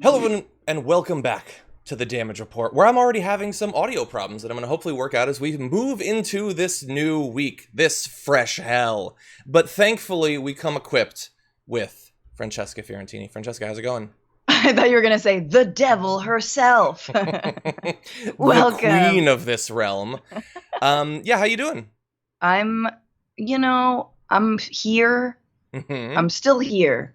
Hello and welcome back to the Damage Report, where I'm already having some audio problems that I'm going to hopefully work out as we move into this new week, this fresh hell. But thankfully, we come equipped with Francesca Fiorentini. Francesca, how's it going? I thought you were going to say the devil herself. The Welcome. queen of this realm. Yeah, how you doing? I'm, I'm here. Mm-hmm. I'm still here.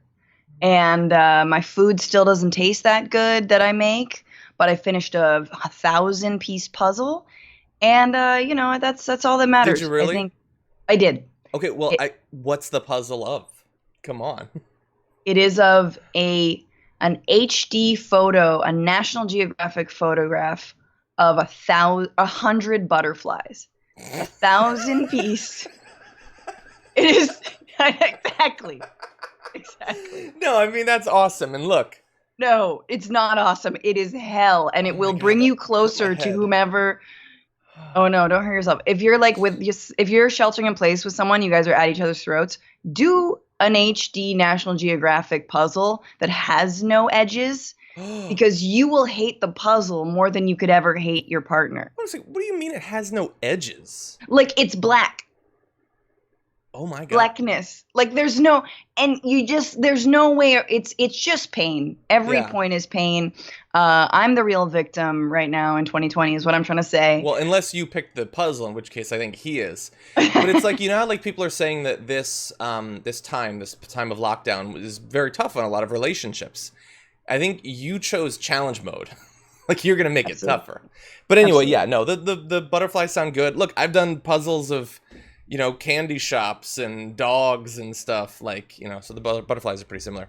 And my food still doesn't taste that good that I make, but I finished a 1,000-piece puzzle. And, that's all that Did you matters. I really? think I did. Okay, well, It, what's the puzzle of? Come on. it is of an HD photo, a National Geographic photograph of 100 butterflies. 1,000 piece. It is exactly. Exactly. No, I mean, that's awesome. And look. No, it's not awesome. It is hell, and Oh it my will God, bring that you hurt my closer to head. whomever. Oh no, don't hurt yourself. If you're like if you're sheltering in place with someone, you guys are at each other's throats. Do an HD National Geographic puzzle that has no edges, because you will hate the puzzle more than you could ever hate your partner. Honestly, what do you mean it has no edges? Like it's black. Oh my God. Blackness, like there's no, and there's no way, it's just pain. Every Yeah. point is pain. I'm the real victim right now in 2020 is what I'm trying to say. Well, unless you picked the puzzle, in which case I think he is. But it's like, how like people are saying that this time of lockdown is very tough on a lot of relationships. I think you chose challenge mode. Like you're gonna make it Absolutely. tougher. But anyway, Absolutely. yeah, no, the butterflies sound good. Look, I've done puzzles of candy shops and dogs and stuff, like, so the butterflies are pretty similar.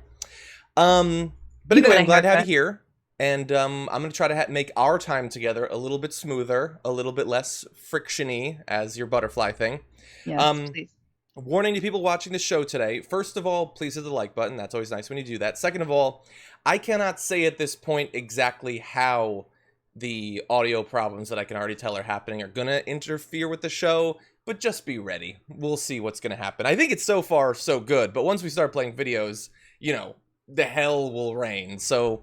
But You got anyway, a I'm glad to have you haircut? here. And I'm going to try to make our time together a little bit smoother, a little bit less frictiony as your butterfly thing. Yes, Um, please. Warning to people watching the show today. First of all, please hit the like button. That's always nice when you do that. Second of all, I cannot say at this point exactly how the audio problems that I can already tell are happening are going to interfere with the show, but just be ready. We'll see what's going to happen. I think it's so far so good, but once we start playing videos, the hell will reign. So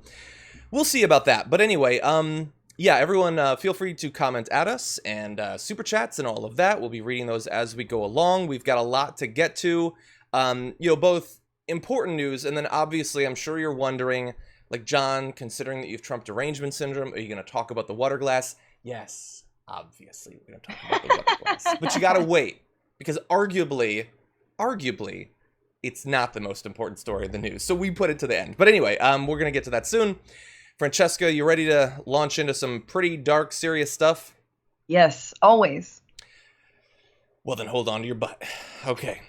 we'll see about that. But anyway, yeah, everyone feel free to comment at us and super chats and all of that. We'll be reading those as we go along. We've got a lot to get to. Both important news, and then obviously I'm sure you're wondering, like, John, considering that you've trumped derangement syndrome, are you going to talk about the water glass? Yes, obviously we're going to talk about the water glass. But you got to wait, because arguably, it's not the most important story of the news. So we put it to the end. But anyway, we're going to get to that soon. Francesca, you ready to launch into some pretty dark, serious stuff? Yes, always. Well, then hold on to your butt. Okay.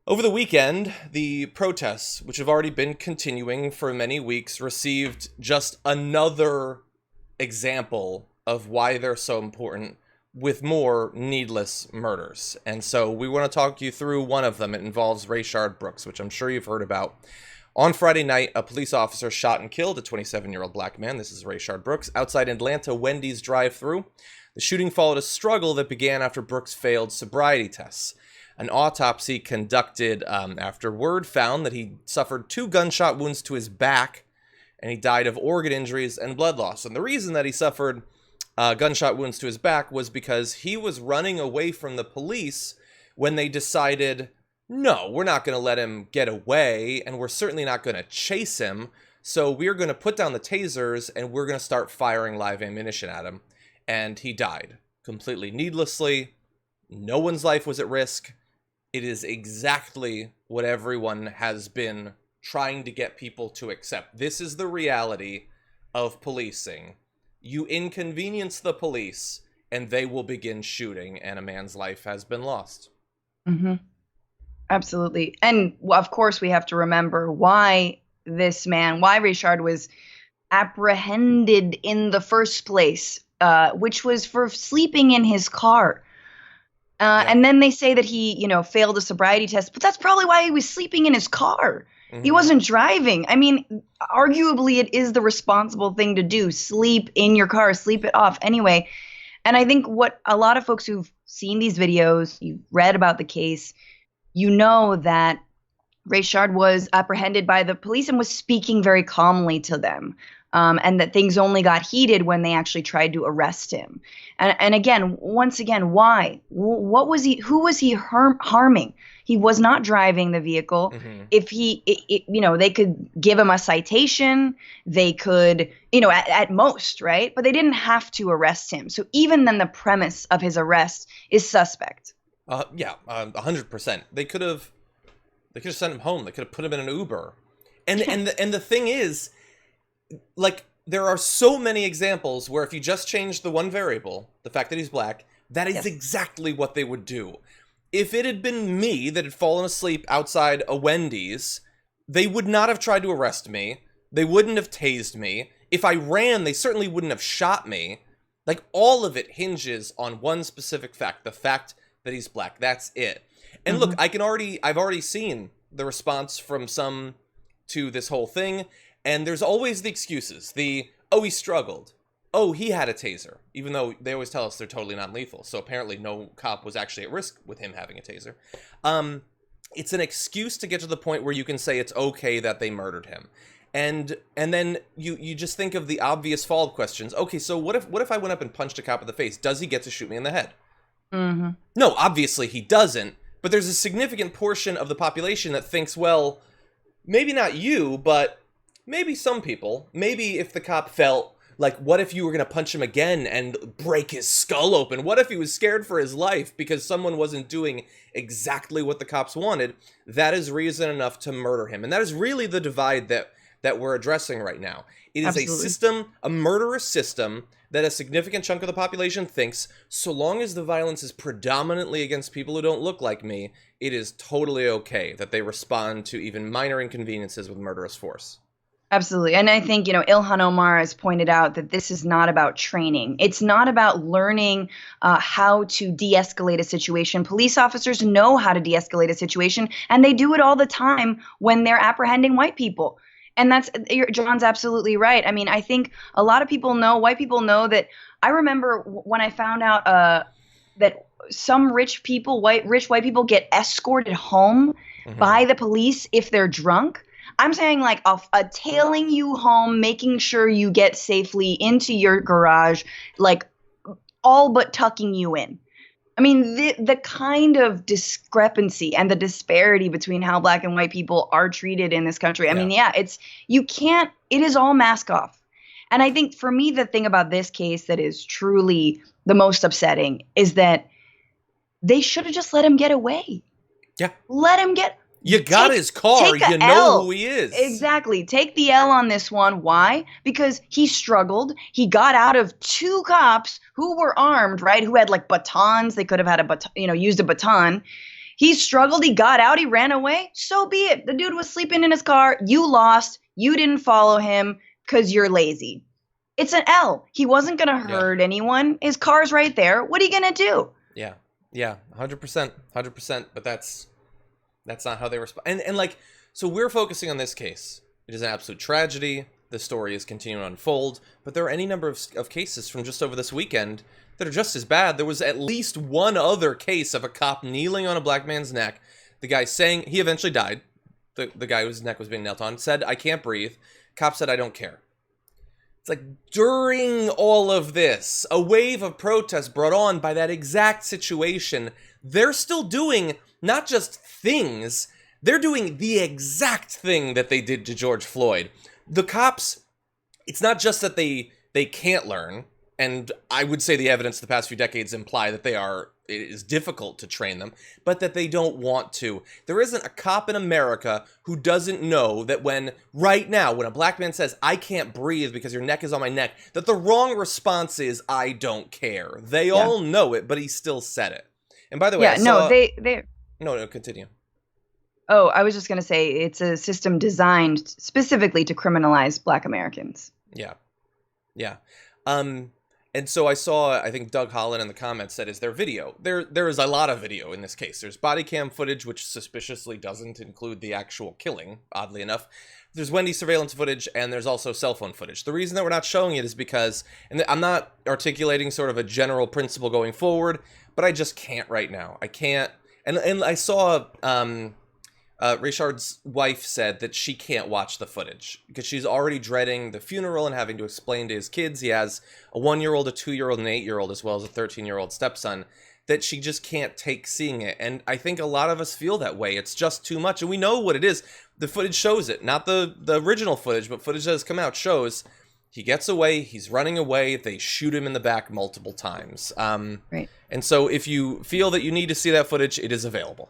Over the weekend, the protests, which have already been continuing for many weeks, received just another example of why they're so important, with more needless murders. And so we want to talk you through one of them. It involves Rayshard Brooks, which I'm sure you've heard about. On Friday night, a police officer shot and killed a 27-year-old black man, this is Rayshard Brooks, outside Atlanta Wendy's drive-thru. The shooting followed a struggle that began after Brooks failed sobriety tests. An autopsy conducted afterward found that he suffered 2 gunshot wounds to his back, and he died of organ injuries and blood loss. And the reason that he suffered gunshot wounds to his back was because he was running away from the police when they decided, no, we're not going to let him get away, and we're certainly not going to chase him, so we're going to put down the tasers, and we're going to start firing live ammunition at him. And he died completely needlessly. No one's life was at risk. It is exactly what everyone has been trying to get people to accept. This is the reality of policing. You inconvenience the police, and they will begin shooting, and a man's life has been lost. Hmm. Absolutely. And of course, we have to remember why why Richard was apprehended in the first place, which was for sleeping in his car. Yeah. And then they say that he, failed a sobriety test, but that's probably why he was sleeping in his car. He Mm-hmm. wasn't driving. I mean, arguably, it is the responsible thing to do. Sleep in your car, sleep it off anyway. And I think what a lot of folks who've seen these videos, you've read about the case, you know that Rayshard was apprehended by the police and was speaking very calmly to them. And that things only got heated when they actually tried to arrest him. And again, once again, why? What was he? Who was he harming? He was not driving the vehicle. Mm-hmm. If they could give him a citation, they could, at most, right? But they didn't have to arrest him. So even then, the premise of his arrest is suspect. 100%. They could have sent him home. They could have put him in an Uber. And the thing is, like, there are so many examples where if you just change the one variable, the fact that he's black, that is exactly what they would do. If it had been me that had fallen asleep outside a Wendy's, they would not have tried to arrest me. They wouldn't have tased me. If I ran, they certainly wouldn't have shot me. Like, all of it hinges on one specific fact, the fact that he's black. That's it. And look, I've already seen the response from some to this whole thing. And there's always the excuses. He struggled. Oh, he had a taser. Even though they always tell us they're totally non-lethal. So apparently no cop was actually at risk with him having a taser. It's an excuse to get to the point where you can say it's okay that they murdered him. And then you just think of the obvious follow-up questions. Okay, so what if I went up and punched a cop in the face? Does he get to shoot me in the head? Mm-hmm. No, obviously he doesn't. But there's a significant portion of the population that thinks, well, maybe not you, but maybe some people. Maybe if the cop felt like, what if you were going to punch him again and break his skull open? What if he was scared for his life because someone wasn't doing exactly what the cops wanted? That is reason enough to murder him. And that is really the divide that we're addressing right now. It is Absolutely. A system, a murderous system, that a significant chunk of the population thinks, so long as the violence is predominantly against people who don't look like me, it is totally okay that they respond to even minor inconveniences with murderous force. Absolutely. And I think, Ilhan Omar has pointed out that this is not about training. It's not about learning how to de-escalate a situation. Police officers know how to de-escalate a situation, and they do it all the time when they're apprehending white people. And John's absolutely right. I mean, I think a lot of white people know that. I remember when I found out that some rich white people get escorted home by the police if they're drunk. I'm saying like a tailing you home, making sure you get safely into your garage, like all but tucking you in. I mean, the kind of discrepancy and the disparity between how black and white people are treated in this country. I mean, it is all mask off. And I think for me, the thing about this case that is truly the most upsetting is that they should have just let him get away. Yeah. Let him get. You got his car. You know who he is. Exactly. Take the L on this one. Why? Because he struggled. He got out of two cops who were armed, right? Who had like batons. They could have had used a baton. He struggled. He got out. He ran away. So be it. The dude was sleeping in his car. You lost. You didn't follow him because you're lazy. It's an L. He wasn't going to hurt anyone. His car's right there. What are you going to do? Yeah. Yeah. 100%. 100%. But that's not how they respond. And like, so we're focusing on this case. It is an absolute tragedy. The story is continuing to unfold. But there are any number of cases from just over this weekend that are just as bad. There was at least one other case of a cop kneeling on a black man's neck. The guy saying, he eventually died. The guy whose neck was being knelt on said, "I can't breathe." Cop said, "I don't care." It's like during all of this, a wave of protest brought on by that exact situation, they're still doing not just things, they're doing the exact thing that they did to George Floyd. The cops, it's not just that they can't learn, and I would say the evidence the past few decades imply that it is difficult to train them, but that they don't want to. There isn't a cop in America who doesn't know that right now, when a black man says, "I can't breathe because your neck is on my neck," that the wrong response is, "I don't care." They all know it, but he still said it. And by the way, No, continue. Oh, I was just going to say it's a system designed specifically to criminalize black Americans. Yeah. Yeah. And so I saw, I think Doug Holland in the comments said, is there video? There is a lot of video in this case. There's body cam footage, which suspiciously doesn't include the actual killing, oddly enough. There's Wendy's surveillance footage, and there's also cell phone footage. The reason that we're not showing it is because, and I'm not articulating sort of a general principle going forward, but I just can't right now. I can't. And I saw Rayshard's wife said that she can't watch the footage because she's already dreading the funeral and having to explain to his kids. He has a 1-year-old, a 2-year-old, and an 8-year-old, as well as a 13-year-old stepson, that she just can't take seeing it. And I think a lot of us feel that way. It's just too much. And we know what it is. The footage shows it. Not the original footage, but footage that has come out shows he gets away. He's running away. They shoot him in the back multiple times. Right. And so if you feel that you need to see that footage, it is available.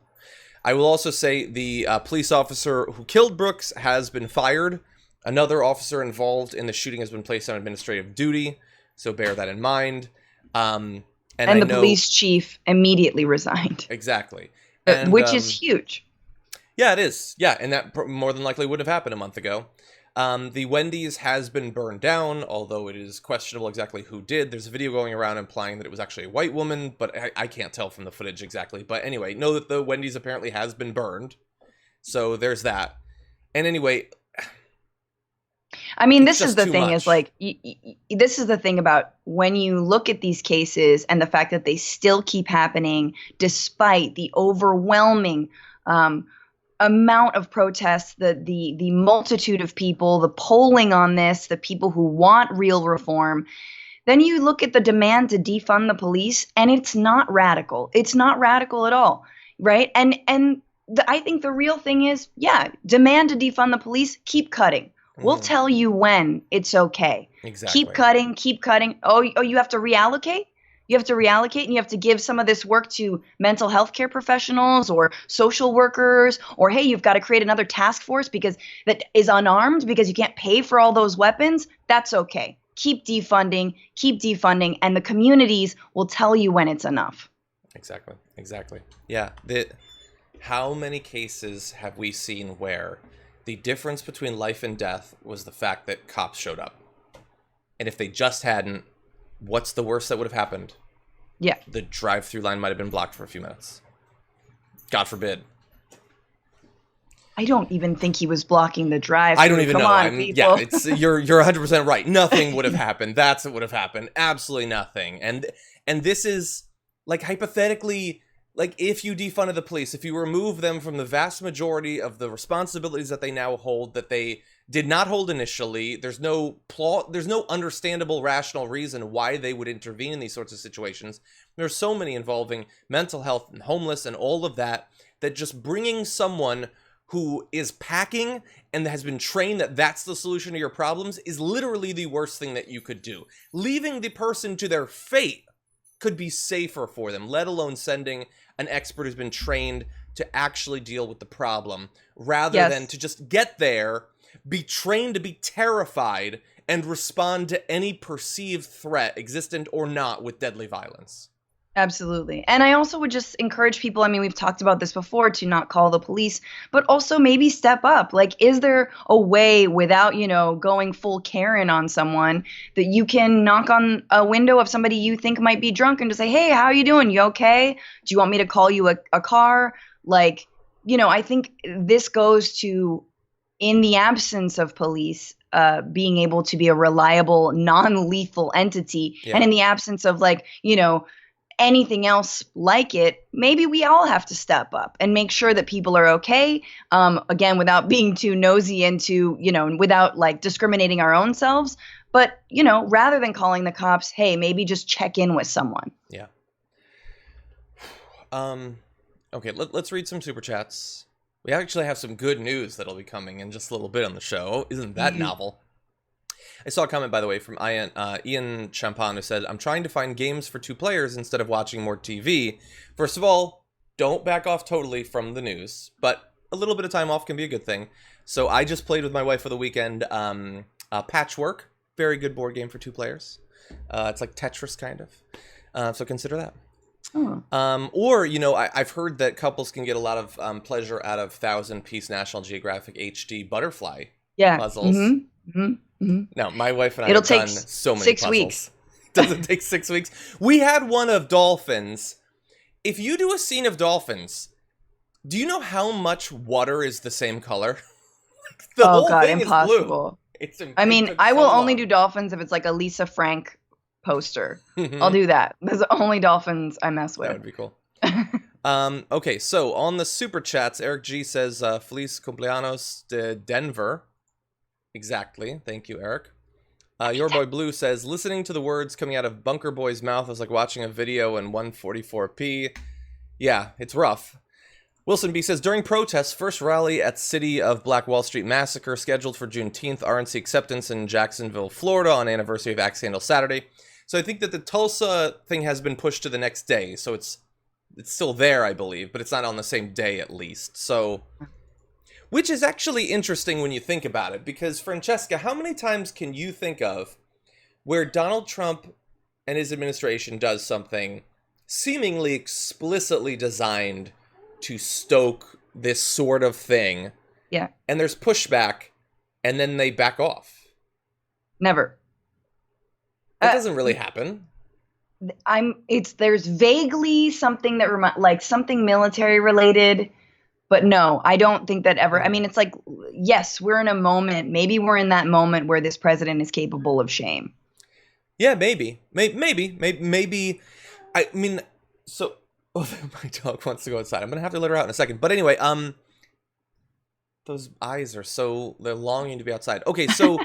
I will also say the police officer who killed Brooks has been fired. Another officer involved in the shooting has been placed on administrative duty, so bear that in mind. And the police chief immediately resigned. Exactly. Which is huge. Yeah, it is. Yeah, and that more than likely would have happened a month ago. The Wendy's has been burned down, although it is questionable exactly who did. There's a video going around implying that it was actually a white woman, but I can't tell from the footage exactly. But anyway, know that the Wendy's apparently has been burned. So there's that. And anyway, I mean, this is the thing is like, this is the thing about when you look at these cases and the fact that they still keep happening despite the overwhelming amount of protests, the multitude of people, the polling on this, the people who want real reform. Then you look at the demand to defund the police, and it's not radical. It's not radical at all, right? And I think the real thing is, yeah, demand to defund the police, keep cutting. We'll tell you when it's okay. Exactly. Keep cutting. Oh, you have to reallocate? You have to reallocate and you have to give some of this work to mental health care professionals or social workers, or hey, you've got to create another task force because that is unarmed because you can't pay for all those weapons. That's okay. Keep defunding, and the communities will tell you when it's enough. Exactly. Yeah. How many cases have we seen where the difference between life and death was the fact that cops showed up? And if they just hadn't, what's the worst that would have happened? Yeah. The drive-through line might have been blocked for a few minutes. God forbid. I don't even think he was blocking the drive. I don't even know. Yeah, you're 100% right. Nothing would have happened. That's what would have happened. Absolutely nothing. And this is like hypothetically, like if you defunded the police, if you remove them from the vast majority of the responsibilities that they now hold, that they did not hold initially, there's no understandable rational reason why they would intervene in these sorts of situations. There's so many involving mental health and homeless and all of that just bringing someone who is packing and has been trained that that's the solution to your problems is literally the worst thing that you could do. Leaving the person to their fate could be safer for them, let alone sending an expert who's been trained to actually deal with the problem rather than to just get there, be trained to be terrified, and respond to any perceived threat, existent or not, with deadly violence. Absolutely. And I also would just encourage people, I mean, we've talked about this before, to not call the police, but also maybe step up. Like, is there a way without, going full Karen on someone that you can knock on a window of somebody you think might be drunk and just say, hey, how are you doing? You okay? Do you want me to call you a car? Like, I think this goes to, in the absence of police, being able to be a reliable, non-lethal entity. Yeah. And in the absence of anything else like it, maybe we all have to step up and make sure that people are okay. Again, without being too nosy into, without discriminating our own selves. But, rather than calling the cops, hey, maybe just check in with someone. Yeah. Okay, let's read some super chats. We actually have some good news that'll be coming in just a little bit on the show. Isn't that novel? I saw a comment, by the way, from Ian Champagne, who said, I'm trying to find games for 2 players instead of watching more TV. First of all, don't back off totally from the news, but a little bit of time off can be a good thing. So I just played with my wife for the weekend Patchwork. Very good board game for 2 players. It's like Tetris, kind of. So consider that. Oh. Or, I've heard that couples can get a lot of pleasure out of 1,000-piece National Geographic HD butterfly puzzles. No, my wife and I have done so many 6 puzzles. Weeks. Does it take 6 weeks? We had one of dolphins. If you do a scene of dolphins, do you know how much water is the same color? The whole thing impossible. Is blue. I mean, I will only do dolphins if it's like a Lisa Frank poster. I'll do that. There's only dolphins I mess with. That would be cool. Okay, so on the super chats, Eric G says, Feliz cumpleaños de Denver. Exactly. Thank you, Eric. Your Boy Blue says, listening to the words coming out of Bunker Boy's mouth was like watching a video in 144p. Yeah, it's rough. Wilson B says, during protests, first rally at City of Black Wall Street massacre scheduled for Juneteenth, RNC acceptance in Jacksonville, Florida on anniversary of Axe Handle Saturday. So I think that the Tulsa thing has been pushed to the next day. So it's still there, I believe, but it's not on the same day at least. So, which is actually interesting when you think about it, because Francesca, how many times can you think of where Donald Trump and his administration does something seemingly explicitly designed to stoke this sort of thing? Yeah. And there's pushback, and then they back off? Never. That doesn't really happen. There's vaguely something that like something military related, but no, I don't think that ever. I mean, it's like, yes, we're in a moment. Maybe we're in that moment where this president is capable of shame. Yeah, maybe. I mean, so my dog wants to go outside. I'm gonna have to let her out in a second. But anyway, those eyes are they're longing to be outside. Okay, so.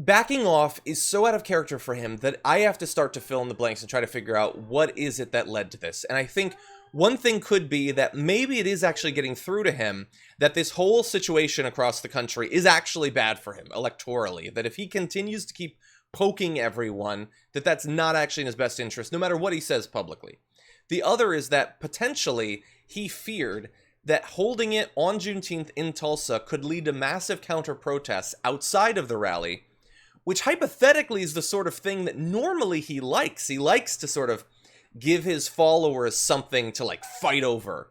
Backing off is so out of character for him that I have to start to fill in the blanks and try to figure out what is it that led to this. And I think one thing could be that maybe it is actually getting through to him that this whole situation across the country is actually bad for him electorally. That if he continues to keep poking everyone, that's not actually in his best interest, no matter what he says publicly. The other is that potentially he feared that holding it on Juneteenth in Tulsa could lead to massive counter-protests outside of the rally, which hypothetically is the sort of thing that normally he likes. He likes to sort of give his followers something to like fight over.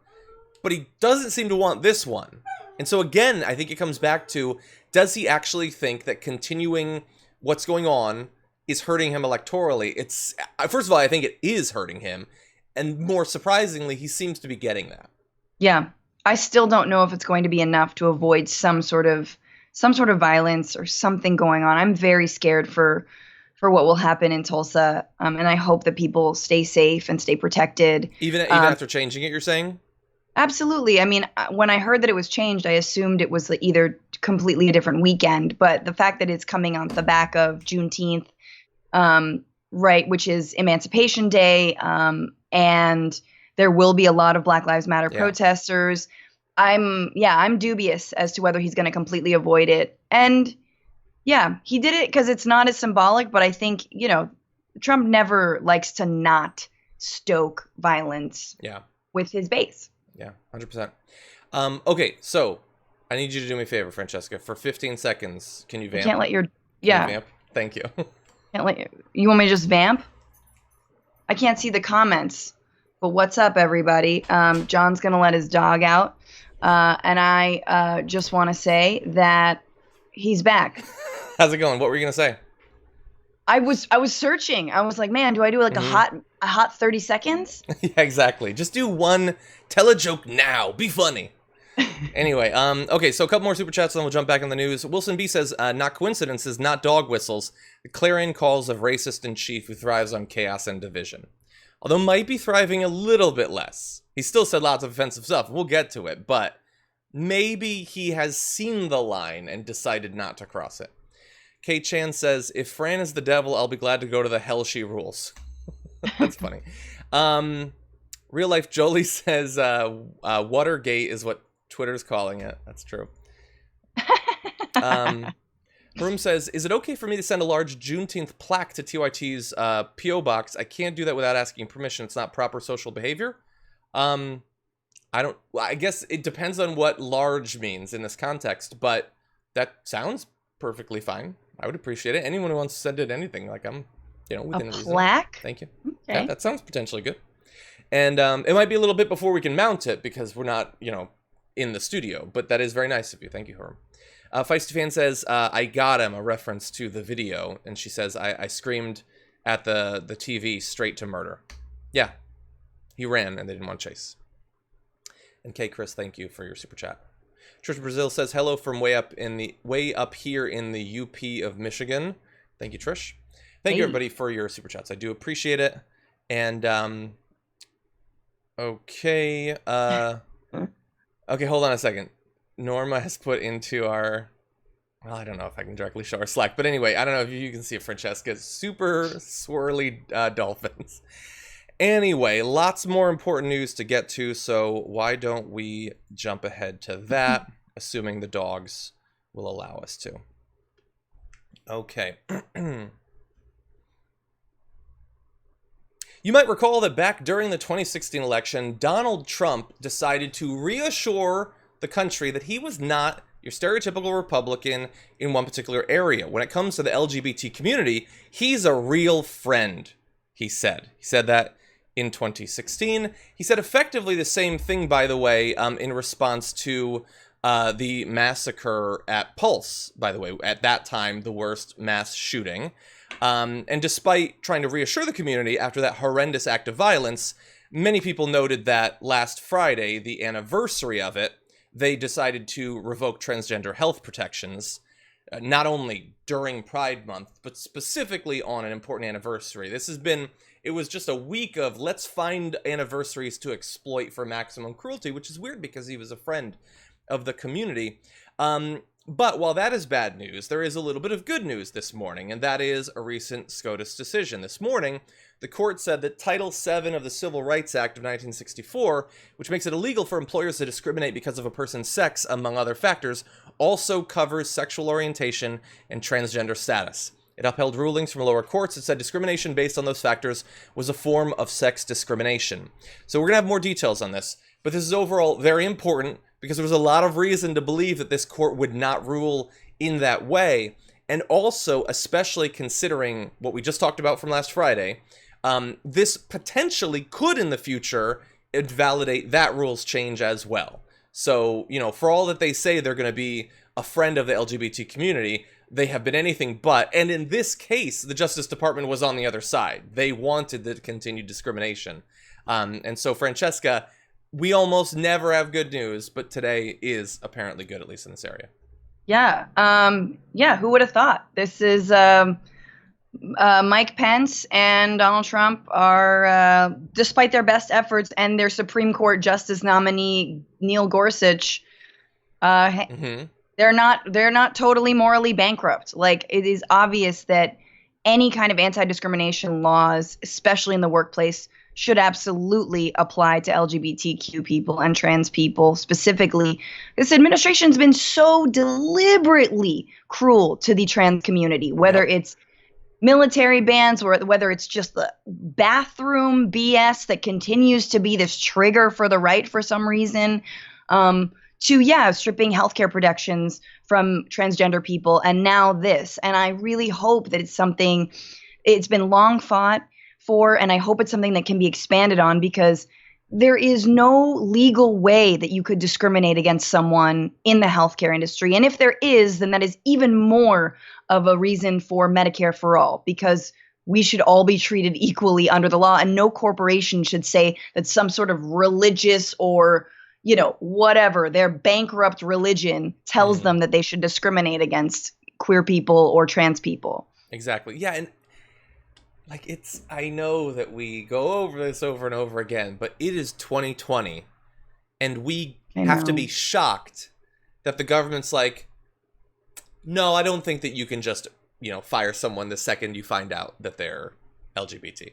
But he doesn't seem to want this one. And so again, I think it comes back to, does he actually think that continuing what's going on is hurting him electorally? First of all, I think it is hurting him. And more surprisingly, he seems to be getting that. Yeah. I still don't know if it's going to be enough to avoid some sort of violence or something going on. I'm very scared for what will happen in Tulsa. And I hope that people stay safe and stay protected. Even after changing it, you're saying? Absolutely. I mean, when I heard that it was changed, I assumed it was either completely a different weekend. But the fact that it's coming on the back of Juneteenth, right, which is Emancipation Day, and there will be a lot of Black Lives Matter protesters. I'm dubious as to whether he's going to completely avoid it. And yeah, he did it because it's not as symbolic, but I think, Trump never likes to not stoke violence with his base. Yeah, 100%. Okay, so I need you to do me a favor, Francesca. For 15 seconds, can you vamp? I can't let Can you vamp? Thank you. You want me to just vamp? I can't see the comments, but what's up, everybody? John's going to let his dog out. And I just want to say that he's back. How's it going? What were you going to say? I was searching. I was like, man, do I do like a hot 30 seconds? Yeah, exactly. Just do one. Tell a joke now. Be funny. Anyway, okay, so a couple more super chats, and then we'll jump back in the news. Wilson B says, not coincidences, not dog whistles. The clarion calls of racist in chief who thrives on chaos and division. Although might be thriving a little bit less. He still said lots of offensive stuff. We'll get to it, but maybe he has seen the line and decided not to cross it. Kate Chan says, if Fran is the devil, I'll be glad to go to the hell she rules. That's funny. Real life Jolie says, Watergate is what Twitter's calling it. That's true. Broom says, is it okay for me to send a large Juneteenth plaque to TYT's P.O. box? I can't do that without asking permission. It's not proper social behavior. I guess it depends on what large means in this context, but that sounds perfectly fine. I would appreciate it. Anyone who wants to send it anything, like I'm, within reason. A plaque? Thank you. Okay. Yeah, that sounds potentially good. And it might be a little bit before we can mount it because we're not, in the studio, but that is very nice of you. Thank you, Herm. Feisty Fan says, I got him, a reference to the video. And she says, I screamed at the TV straight to murder. Yeah, he ran and they didn't want to chase. And K. Chris, thank you for your super chat. Trish Brazil says, hello from way up here in the UP of Michigan. Thank you, Trish. Thank you, everybody, for your super chats. I do appreciate it. And Okay. Okay, hold on a second. Norma has put into our... Well, I don't know if I can directly show our Slack, but anyway, I don't know if you can see it, Francesca. Super swirly dolphins. Anyway, lots more important news to get to, so why don't we jump ahead to that, assuming the dogs will allow us to. Okay. You might recall that back during the 2016 election, Donald Trump decided to reassure the country that he was not your stereotypical Republican in one particular area. When it comes to the LGBT community, he's a real friend, he said. He said that in 2016. He said effectively the same thing, by the way, in response to the massacre at Pulse, by the way, at that time, the worst mass shooting. And despite trying to reassure the community after that horrendous act of violence, many people noted that last Friday, the anniversary of it, they decided to revoke transgender health protections, not only during Pride Month, but specifically on an important anniversary. It was just a week of let's find anniversaries to exploit for maximum cruelty, which is weird because he was a friend of the community. But while that is bad news, there is a little bit of good news this morning, and that is a recent SCOTUS decision. This morning, the court said that Title VII of the Civil Rights Act of 1964, which makes it illegal for employers to discriminate because of a person's sex, among other factors, also covers sexual orientation and transgender status. It upheld rulings from lower courts that said discrimination based on those factors was a form of sex discrimination. So we're going to have more details on this, but this is overall very important because there was a lot of reason to believe that this court would not rule in that way. And also, especially considering what we just talked about from last Friday, this potentially could in the future invalidate that rule's change as well. So, for all that they say they're going to be a friend of the LGBT community, they have been anything but. And in this case, the Justice Department was on the other side. They wanted the continued discrimination. And so, Francesca, we almost never have good news, but today is apparently good, at least in this area. Yeah. Who would have thought? This is Mike Pence and Donald Trump are, despite their best efforts and their Supreme Court Justice nominee Neil Gorsuch, they're not totally morally bankrupt. Like, it is obvious that any kind of anti-discrimination laws, especially in the workplace, should absolutely apply to LGBTQ people and trans people specifically. This administration's been so deliberately cruel to the trans community, whether it's military bans or whether it's just the bathroom BS that continues to be this trigger for the right for some reason, to stripping healthcare protections from transgender people, and now this. And I really hope that it's something, it's been long fought for, and I hope it's something that can be expanded on, because there is no legal way that you could discriminate against someone in the healthcare industry. And if there is, then that is even more of a reason for Medicare for all, because we should all be treated equally under the law, and no corporation should say that some sort of religious or whatever, their bankrupt religion tells them that they should discriminate against queer people or trans people. Exactly. Yeah, and I know that we go over this over and over again, but it is 2020, and we have to be shocked that the government's like, no, I don't think that you can just, fire someone the second you find out that they're LGBT.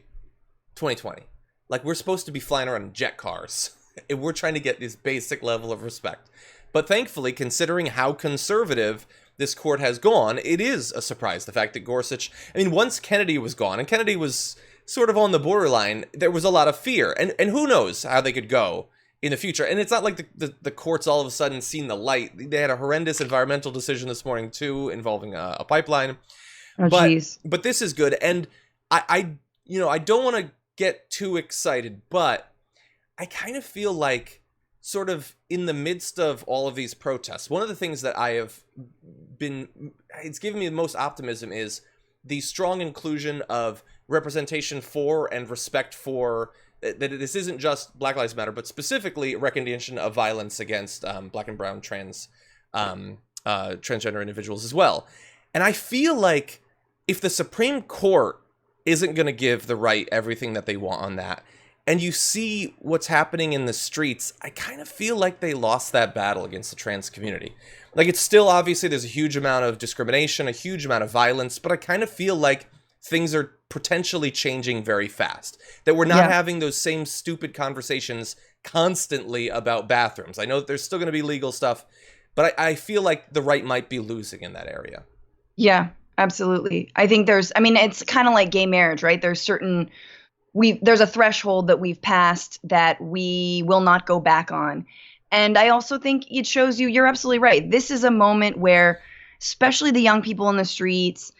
2020. Like, we're supposed to be flying around in jet cars, and we're trying to get this basic level of respect. But thankfully, considering how conservative this court has gone, it is a surprise. The fact that Gorsuch, once Kennedy was gone, and Kennedy was sort of on the borderline, there was a lot of fear. And who knows how they could go in the future. And it's not like the court's all of a sudden seen the light. They had a horrendous environmental decision this morning, too, involving a pipeline. Oh, but this is good. And I don't want to get too excited, but I kind of feel like, sort of in the midst of all of these protests, one of the things that it's given me the most optimism is the strong inclusion of representation for and respect for, that this isn't just Black Lives Matter, but specifically recognition of violence against Black and brown transgender individuals as well. And I feel like if the Supreme Court isn't going to give the right everything that they want on that, and you see what's happening in the streets, I kind of feel like they lost that battle against the trans community. Like, it's still, obviously, there's a huge amount of discrimination, a huge amount of violence, but I kind of feel like things are potentially changing very fast. That we're not having those same stupid conversations constantly about bathrooms. I know that there's still going to be legal stuff, but I feel like the right might be losing in that area. Yeah, absolutely. I think it's kind of like gay marriage, right? There's a threshold that we've passed that we will not go back on. And I also think it shows you're absolutely right. This is a moment where, especially the young people in the streets,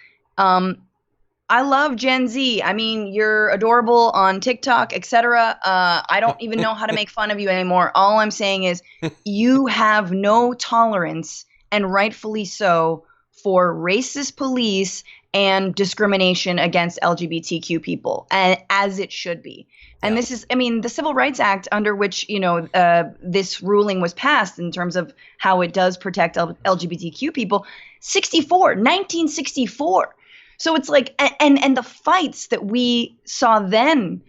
I love Gen Z. I mean, you're adorable on TikTok, etc. I don't even know how to make fun of you anymore. All I'm saying is you have no tolerance, and rightfully so, for racist police and discrimination against LGBTQ people, and as it should be. And this is, the Civil Rights Act, under which, this ruling was passed in terms of how it does protect LGBTQ people, 1964. So it's like, and the fights that we saw then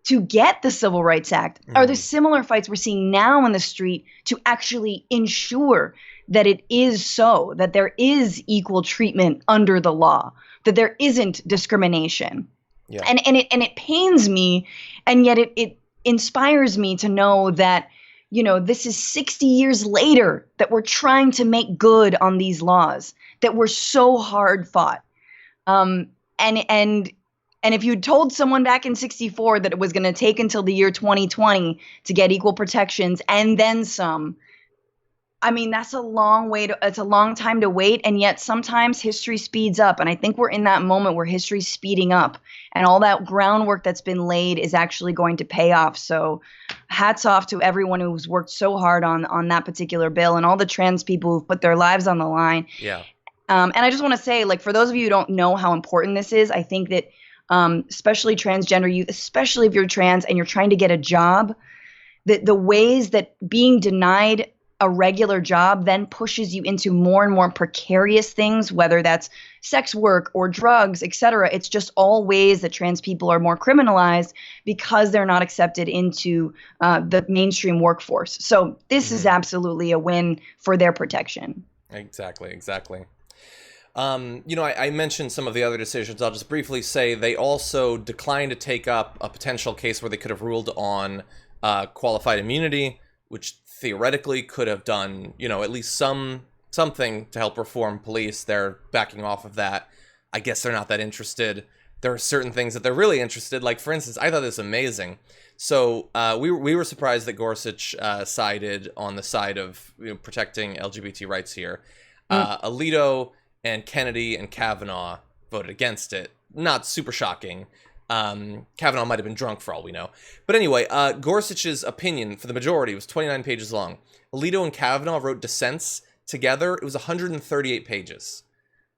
to get the Civil Rights Act are the similar fights we're seeing now in the street to actually ensure that it is so, that there is equal treatment under the law, that there isn't discrimination. Yeah. And it pains me, and yet it inspires me to know that, this is 60 years later that we're trying to make good on these laws that were so hard fought. And if you'd told someone back in 64 that it was going to take until the year 2020 to get equal protections and then some, that's it's a long time to wait. And yet sometimes history speeds up. And I think we're in that moment where history's speeding up, and all that groundwork that's been laid is actually going to pay off. So hats off to everyone who's worked so hard on that particular bill, and all the trans people who've put their lives on the line. Yeah. And I just want to say, like, for those of you who don't know how important this is, I think that especially transgender youth, especially if you're trans and you're trying to get a job, that the ways that being denied a regular job then pushes you into more and more precarious things, whether that's sex work or drugs, etc. It's just all ways that trans people are more criminalized because they're not accepted into the mainstream workforce. So this is absolutely a win for their protection. Exactly. I mentioned some of the other decisions. I'll just briefly say they also declined to take up a potential case where they could have ruled on qualified immunity, which theoretically could have done, at least something to help reform police. They're backing off of that. I guess they're not that interested. There are certain things that they're really interested. Like, for instance, I thought this was amazing. So we were surprised that Gorsuch sided on the side of protecting LGBT rights here. Alito and Kennedy and Kavanaugh voted against it. Not super shocking. Kavanaugh might have been drunk for all we know. But anyway, Gorsuch's opinion for the majority was 29 pages long. Alito and Kavanaugh wrote dissents together. It was 138 pages.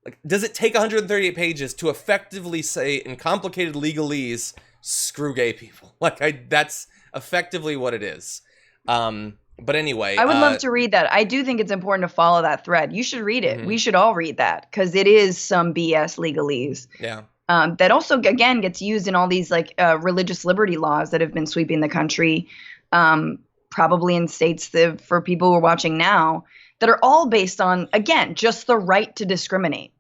Like, does it take 138 pages to effectively say in complicated legalese, screw gay people? That's effectively what it is. But anyway, I would love to read that. I do think it's important to follow that thread. You should read it. We should all read that, because it is some BS legalese. Yeah. That also, again, gets used in all these religious liberty laws that have been sweeping the country, probably in states for people who are watching now, that are all based on, again, just the right to discriminate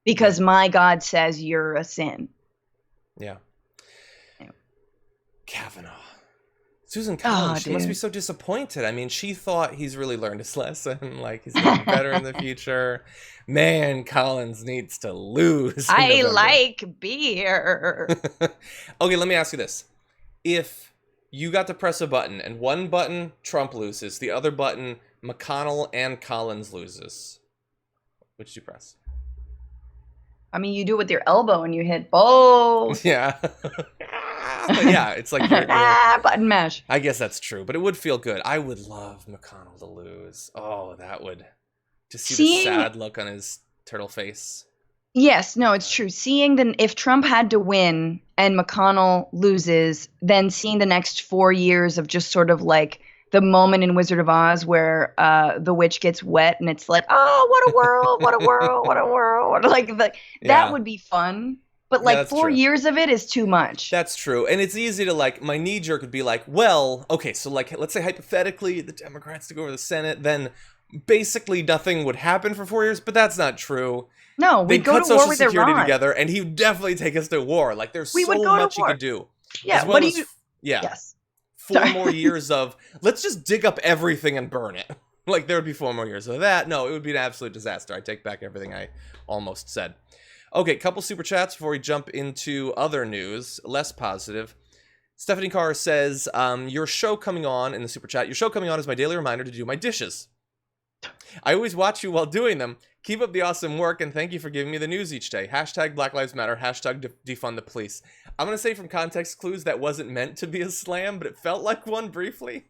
because my God says you're a sin. Yeah. Kavanaugh. Susan Collins, she must be so disappointed. I mean, she thought he's really learned his lesson. He's going to be better in the future. Man, Collins needs to lose. I like beer. Okay, let me ask you this. If you got to press a button, and one button Trump loses, the other button McConnell and Collins loses, which do you press? You do it with your elbow and you hit both. Yeah. Yeah, it's like you're button mash. I guess that's true, but it would feel good. I would love McConnell to lose. Oh, that would just see the sad look on his turtle face. Yes, no, it's true. If Trump had to win and McConnell loses, then seeing the next 4 years of just sort of like the moment in Wizard of Oz where the witch gets wet and it's like, oh, what a world, what a world, what a world. That would be fun. But Yeah, like that's 4 true. years of it is too much. That's true. And it's easy to like, my knee jerk would be like, well, okay, so like, let's say hypothetically the Democrats took over the Senate, then basically nothing would happen for 4 years, but that's not true. No, They'd we'd go cut to war Social with Security Iran. together, and he'd definitely take us to war. Like, there's We would so go to much he war. could do. Yeah, As well what do as, you... yeah, Yes. 4 more years of, let's just dig up everything and burn it. Like, there would be 4 more years of that. No, it would be an absolute disaster. I take back everything I almost said. Okay, couple super chats before we jump into other news, less positive. Stephanie Carr says, your show coming on, in the super chat, your show coming on is my daily reminder to do my dishes. I always watch you while doing them. Keep up the awesome work, and thank you for giving me the news each day. Hashtag Black Lives Matter, hashtag defund the police. I'm going to say from context clues that wasn't meant to be a slam, but it felt like one briefly.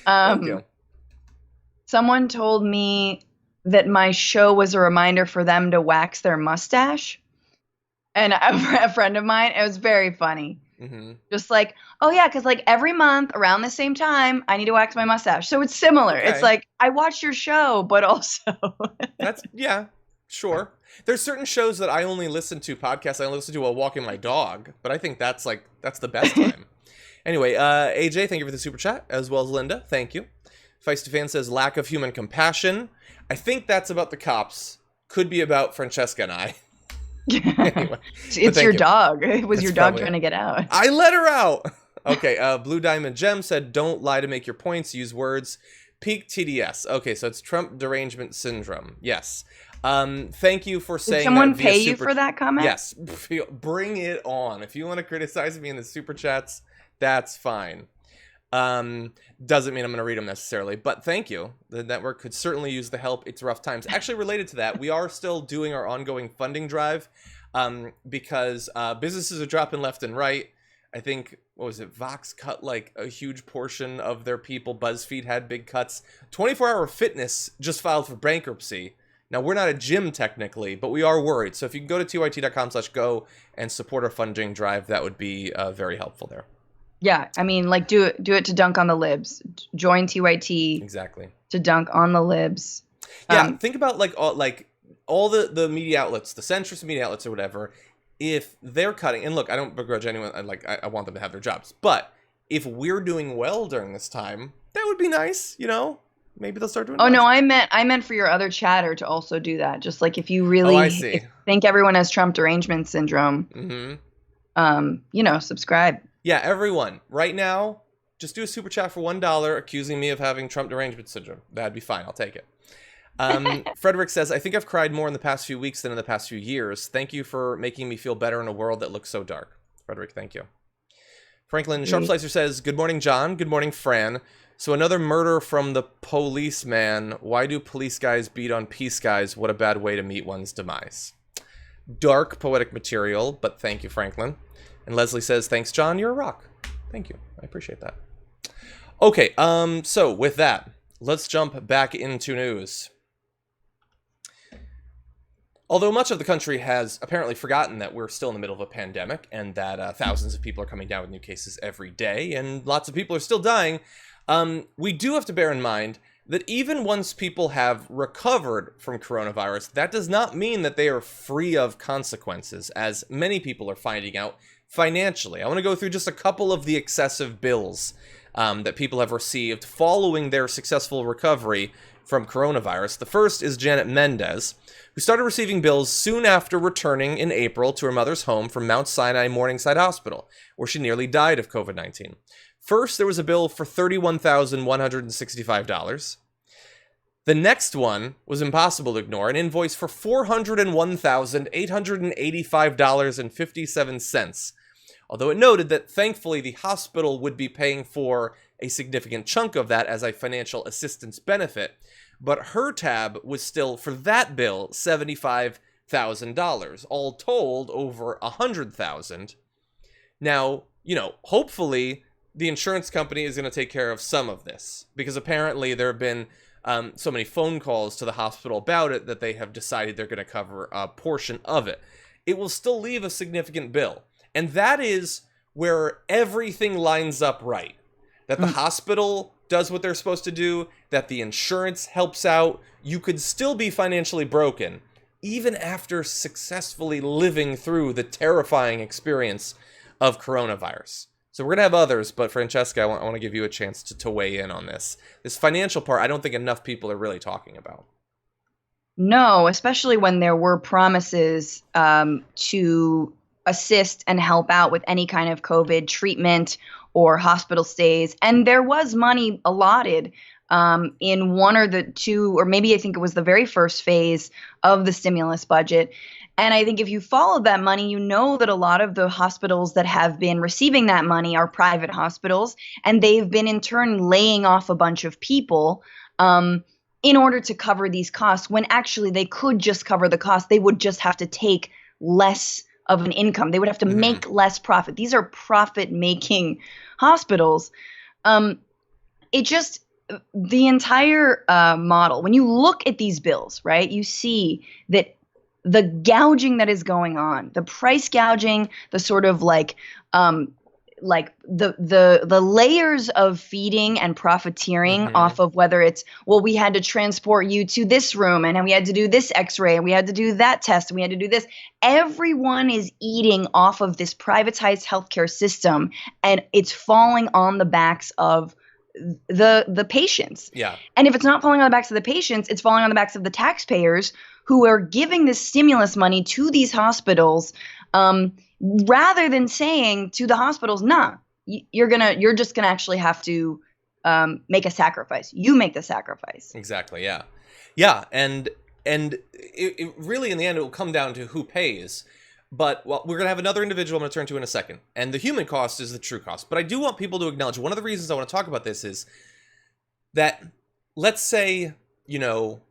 Thank you. Someone told me that my show was a reminder for them to wax their mustache. And a friend of mine, it was very funny. Mm-hmm. Just like, oh yeah, because like every month around the same time, I need to wax my mustache. So it's similar. Okay. It's like, I watch your show, but also. That's, yeah, sure. There's certain shows that I only listen to, podcasts I only listen to while walking my dog, but I think that's the best time. Anyway, AJ, thank you for the super chat, as well as Linda. Thank you. Feisty Fan says, lack of human compassion. I think that's about the cops. Could be about Francesca and I. Anyway, it's your dog. It was your dog trying to get out. I let her out. Okay, Blue Diamond Gem said, don't lie to make your points. Use words. Peak TDS. Okay, so it's Trump derangement syndrome. Yes. Thank you for saying that. Did someone pay you for that comment? Yes. Bring it on. If you want to criticize me in the super chats, that's fine. Doesn't mean I'm going to read them necessarily, but thank you. The network could certainly use the help. It's rough times. Actually, related to that, we are still doing our ongoing funding drive, because businesses are dropping left and right. I think, what was it? Vox cut like a huge portion of their people. BuzzFeed had big cuts. 24 Hour Fitness just filed for bankruptcy. Now, we're not a gym technically, but we are worried. So if you can go to tyt.com/go and support our funding drive, that would be very helpful there. Yeah, I mean, like, do it to dunk on the libs. Join TYT. Exactly. To dunk on the libs. Yeah, think about all the media outlets, the centrist media outlets or whatever. If they're cutting, and look, I don't begrudge anyone. I want them to have their jobs, but if we're doing well during this time, that would be nice. You know, maybe they'll start doing. Oh no, I meant for your other chatter to also do that. Just like if you really think everyone has Trump derangement syndrome, subscribe. Yeah, everyone, right now, just do a super chat for $1 accusing me of having Trump derangement syndrome. That'd be fine. I'll take it. Frederick says, I think I've cried more in the past few weeks than in the past few years. Thank you for making me feel better in a world that looks so dark. Frederick, thank you. Franklin Sharpslicer says, good morning, John. Good morning, Fran. So another murder from the policeman. Why do police guys beat on peace guys? What a bad way to meet one's demise. Dark poetic material, but thank you, Franklin. And Leslie says, thanks, John. You're a rock. Thank you. I appreciate that. Okay, so with that, let's jump back into news. Although much of the country has apparently forgotten that we're still in the middle of a pandemic and that thousands of people are coming down with new cases every day and lots of people are still dying, we do have to bear in mind that even once people have recovered from coronavirus, that does not mean that they are free of consequences, as many people are finding out financially. I want to go through just a couple of the excessive bills that people have received following their successful recovery from coronavirus. The first is Janet Mendez, who started receiving bills soon after returning in April to her mother's home from Mount Sinai Morningside Hospital, where she nearly died of COVID-19. First, there was a bill for $31,165. The next one was impossible to ignore, an invoice for $401,885.57. Although it noted that thankfully the hospital would be paying for a significant chunk of that as a financial assistance benefit, but her tab was still, for that bill, $75,000, all told over $100,000. Now, hopefully the insurance company is going to take care of some of this, because apparently there have been so many phone calls to the hospital about it that they have decided they're going to cover a portion of it. It will still leave a significant bill. And that is where everything lines up right. That the hospital does what they're supposed to do, that the insurance helps out. You could still be financially broken, even after successfully living through the terrifying experience of coronavirus. So we're going to have others, but Francesca, I want to give you a chance to weigh in on this. This financial part, I don't think enough people are really talking about. No, especially when there were promises to assist and help out with any kind of COVID treatment or hospital stays. And there was money allotted in one or the two, or maybe I think it was the very first phase of the stimulus budget. And I think if you followed that money, you know that a lot of the hospitals that have been receiving that money are private hospitals, and they've been in turn laying off a bunch of people in order to cover these costs, when actually they could just cover the cost. They would just have to take less of an income. They would have to make less profit. These are profit-making hospitals. It just, the entire model, when you look at these bills, right, you see that the gouging that is going on, the price gouging, the sort of like the layers of feeding and profiteering off of whether it's, well, we had to transport you to this room and we had to do this x-ray and we had to do that test and we had to do this. Everyone is eating off of this privatized healthcare system, and it's falling on the backs of the patients. Yeah. And if it's not falling on the backs of the patients, it's falling on the backs of the taxpayers who are giving this stimulus money to these hospitals, rather than saying to the hospitals, nah, you're just gonna actually have to make a sacrifice. You make the sacrifice. Exactly. Yeah. Yeah. And it really, in the end, it will come down to who pays. But well, we're going to have another individual I'm going to turn to in a second. And the human cost is the true cost. But I do want people to acknowledge, one of the reasons I want to talk about this is that, let's say, you know,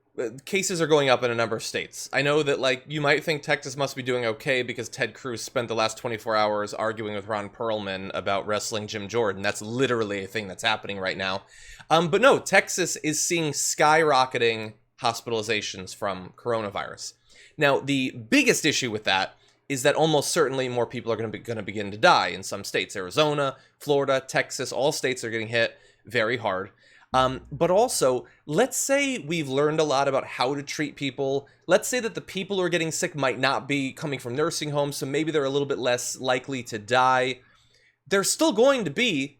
cases are going up in a number of states. I know that, like, you might think Texas must be doing okay because Ted Cruz spent the last 24 hours arguing with Ron Perlman about wrestling Jim Jordan. That's literally a thing that's happening right now. But no, Texas is seeing skyrocketing hospitalizations from coronavirus. Now, the biggest issue with that is that almost certainly more people are going to begin to die in some states. Arizona, Florida, Texas, all states are getting hit very hard. But also, let's say we've learned a lot about how to treat people. Let's say that the people who are getting sick might not be coming from nursing homes, so maybe they're a little bit less likely to die. They're still going to be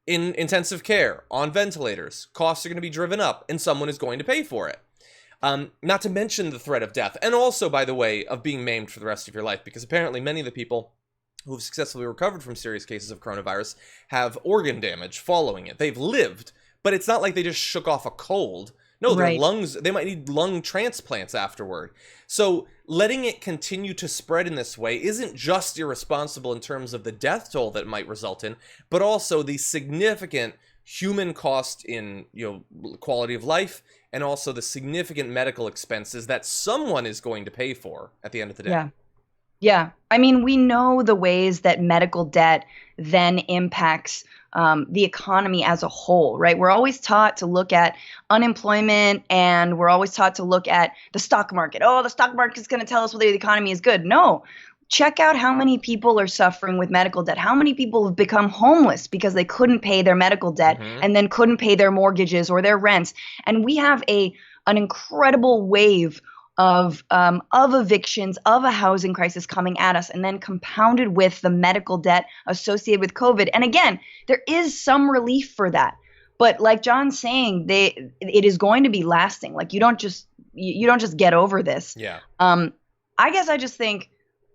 in intensive care, on ventilators. Costs are going to be driven up, and someone is going to pay for it. Not to mention the threat of death, and also, by the way, of being maimed for the rest of your life, because apparently many of the people who have successfully recovered from serious cases of coronavirus have organ damage following it. They've lived, but it's not like they just shook off a cold. No, their lungs, they might need lung transplants afterward. So letting it continue to spread in this way isn't just irresponsible in terms of the death toll that it might result in, but also the significant human cost in, you know, quality of life, and also the significant medical expenses that someone is going to pay for at the end of the day. Yeah. Yeah. I mean, we know the ways that medical debt then impacts the economy as a whole, right? We're always taught to look at unemployment, and we're always taught to look at the stock market. Oh, the stock market is going to tell us whether the economy is good. No. Check out how many people are suffering with medical debt. How many people have become homeless because they couldn't pay their medical debt and then couldn't pay their mortgages or their rents. And we have an incredible wave of evictions, of a housing crisis coming at us, and then compounded with the medical debt associated with COVID. And again, there is some relief for that. But like John's saying, it is going to be lasting. Like, you don't just get over this. Yeah. I guess I just think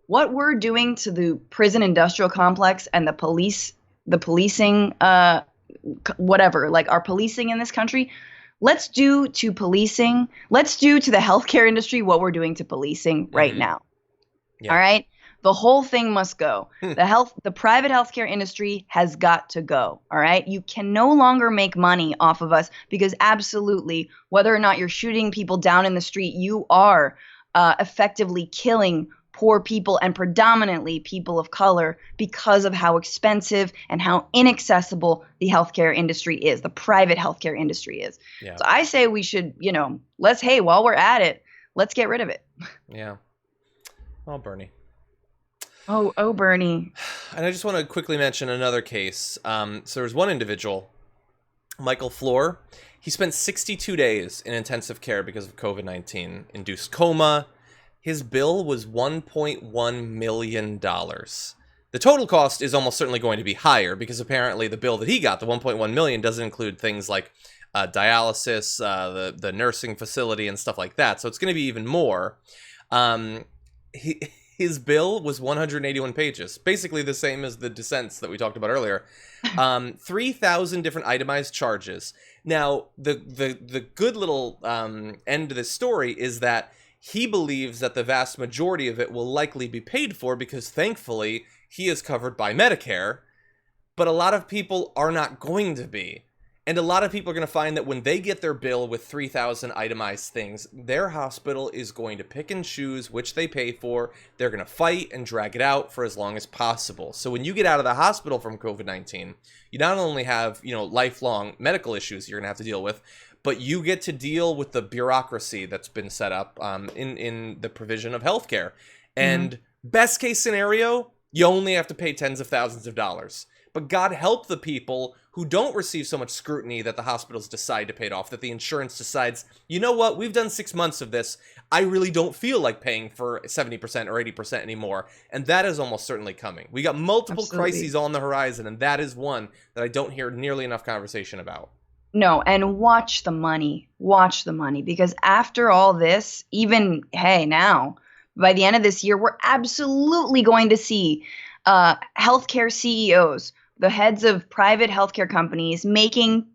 what we're doing to the prison industrial complex and the policing, whatever, like our policing in this country, let's do to the healthcare industry what we're doing to policing right now. Yeah. All right. The whole thing must go. The private healthcare industry has got to go. All right. You can no longer make money off of us, because absolutely, whether or not you're shooting people down in the street, you are effectively killing poor people, and predominantly people of color, because of how expensive and how inaccessible the healthcare industry is, the private healthcare industry is. Yeah. So I say we should, while we're at it, let's get rid of it. Yeah. Oh, Bernie. Oh, Bernie. And I just want to quickly mention another case. So there's one individual, Michael Floor. He spent 62 days in intensive care because of COVID-19, induced coma. his bill was $1.1 million. The total cost is almost certainly going to be higher because apparently the bill that he got, the 1.1 million, doesn't include things like dialysis, the nursing facility, and stuff like that. So it's going to be even more. His bill was 181 pages, basically the same as the dissents that we talked about earlier. 3,000 different itemized charges. Now, the good little end to this story is that he believes that the vast majority of it will likely be paid for because, thankfully, he is covered by Medicare. But a lot of people are not going to be. And a lot of people are going to find that when they get their bill with 3,000 itemized things, their hospital is going to pick and choose which they pay for. They're going to fight and drag it out for as long as possible. So when you get out of the hospital from COVID-19, you not only have, lifelong medical issues you're going to have to deal with, but you get to deal with the bureaucracy that's been set up in the provision of healthcare. And best case scenario, you only have to pay tens of thousands of dollars. But God help the people who don't receive so much scrutiny that the hospitals decide to pay it off, that the insurance decides, you know what, we've done 6 months of this. I really don't feel like paying for 70% or 80% anymore. And that is almost certainly coming. We got multiple crises on the horizon, and that is one that I don't hear nearly enough conversation about. No, and watch the money, because after all this, even, now, by the end of this year, we're absolutely going to see healthcare CEOs, the heads of private healthcare companies, making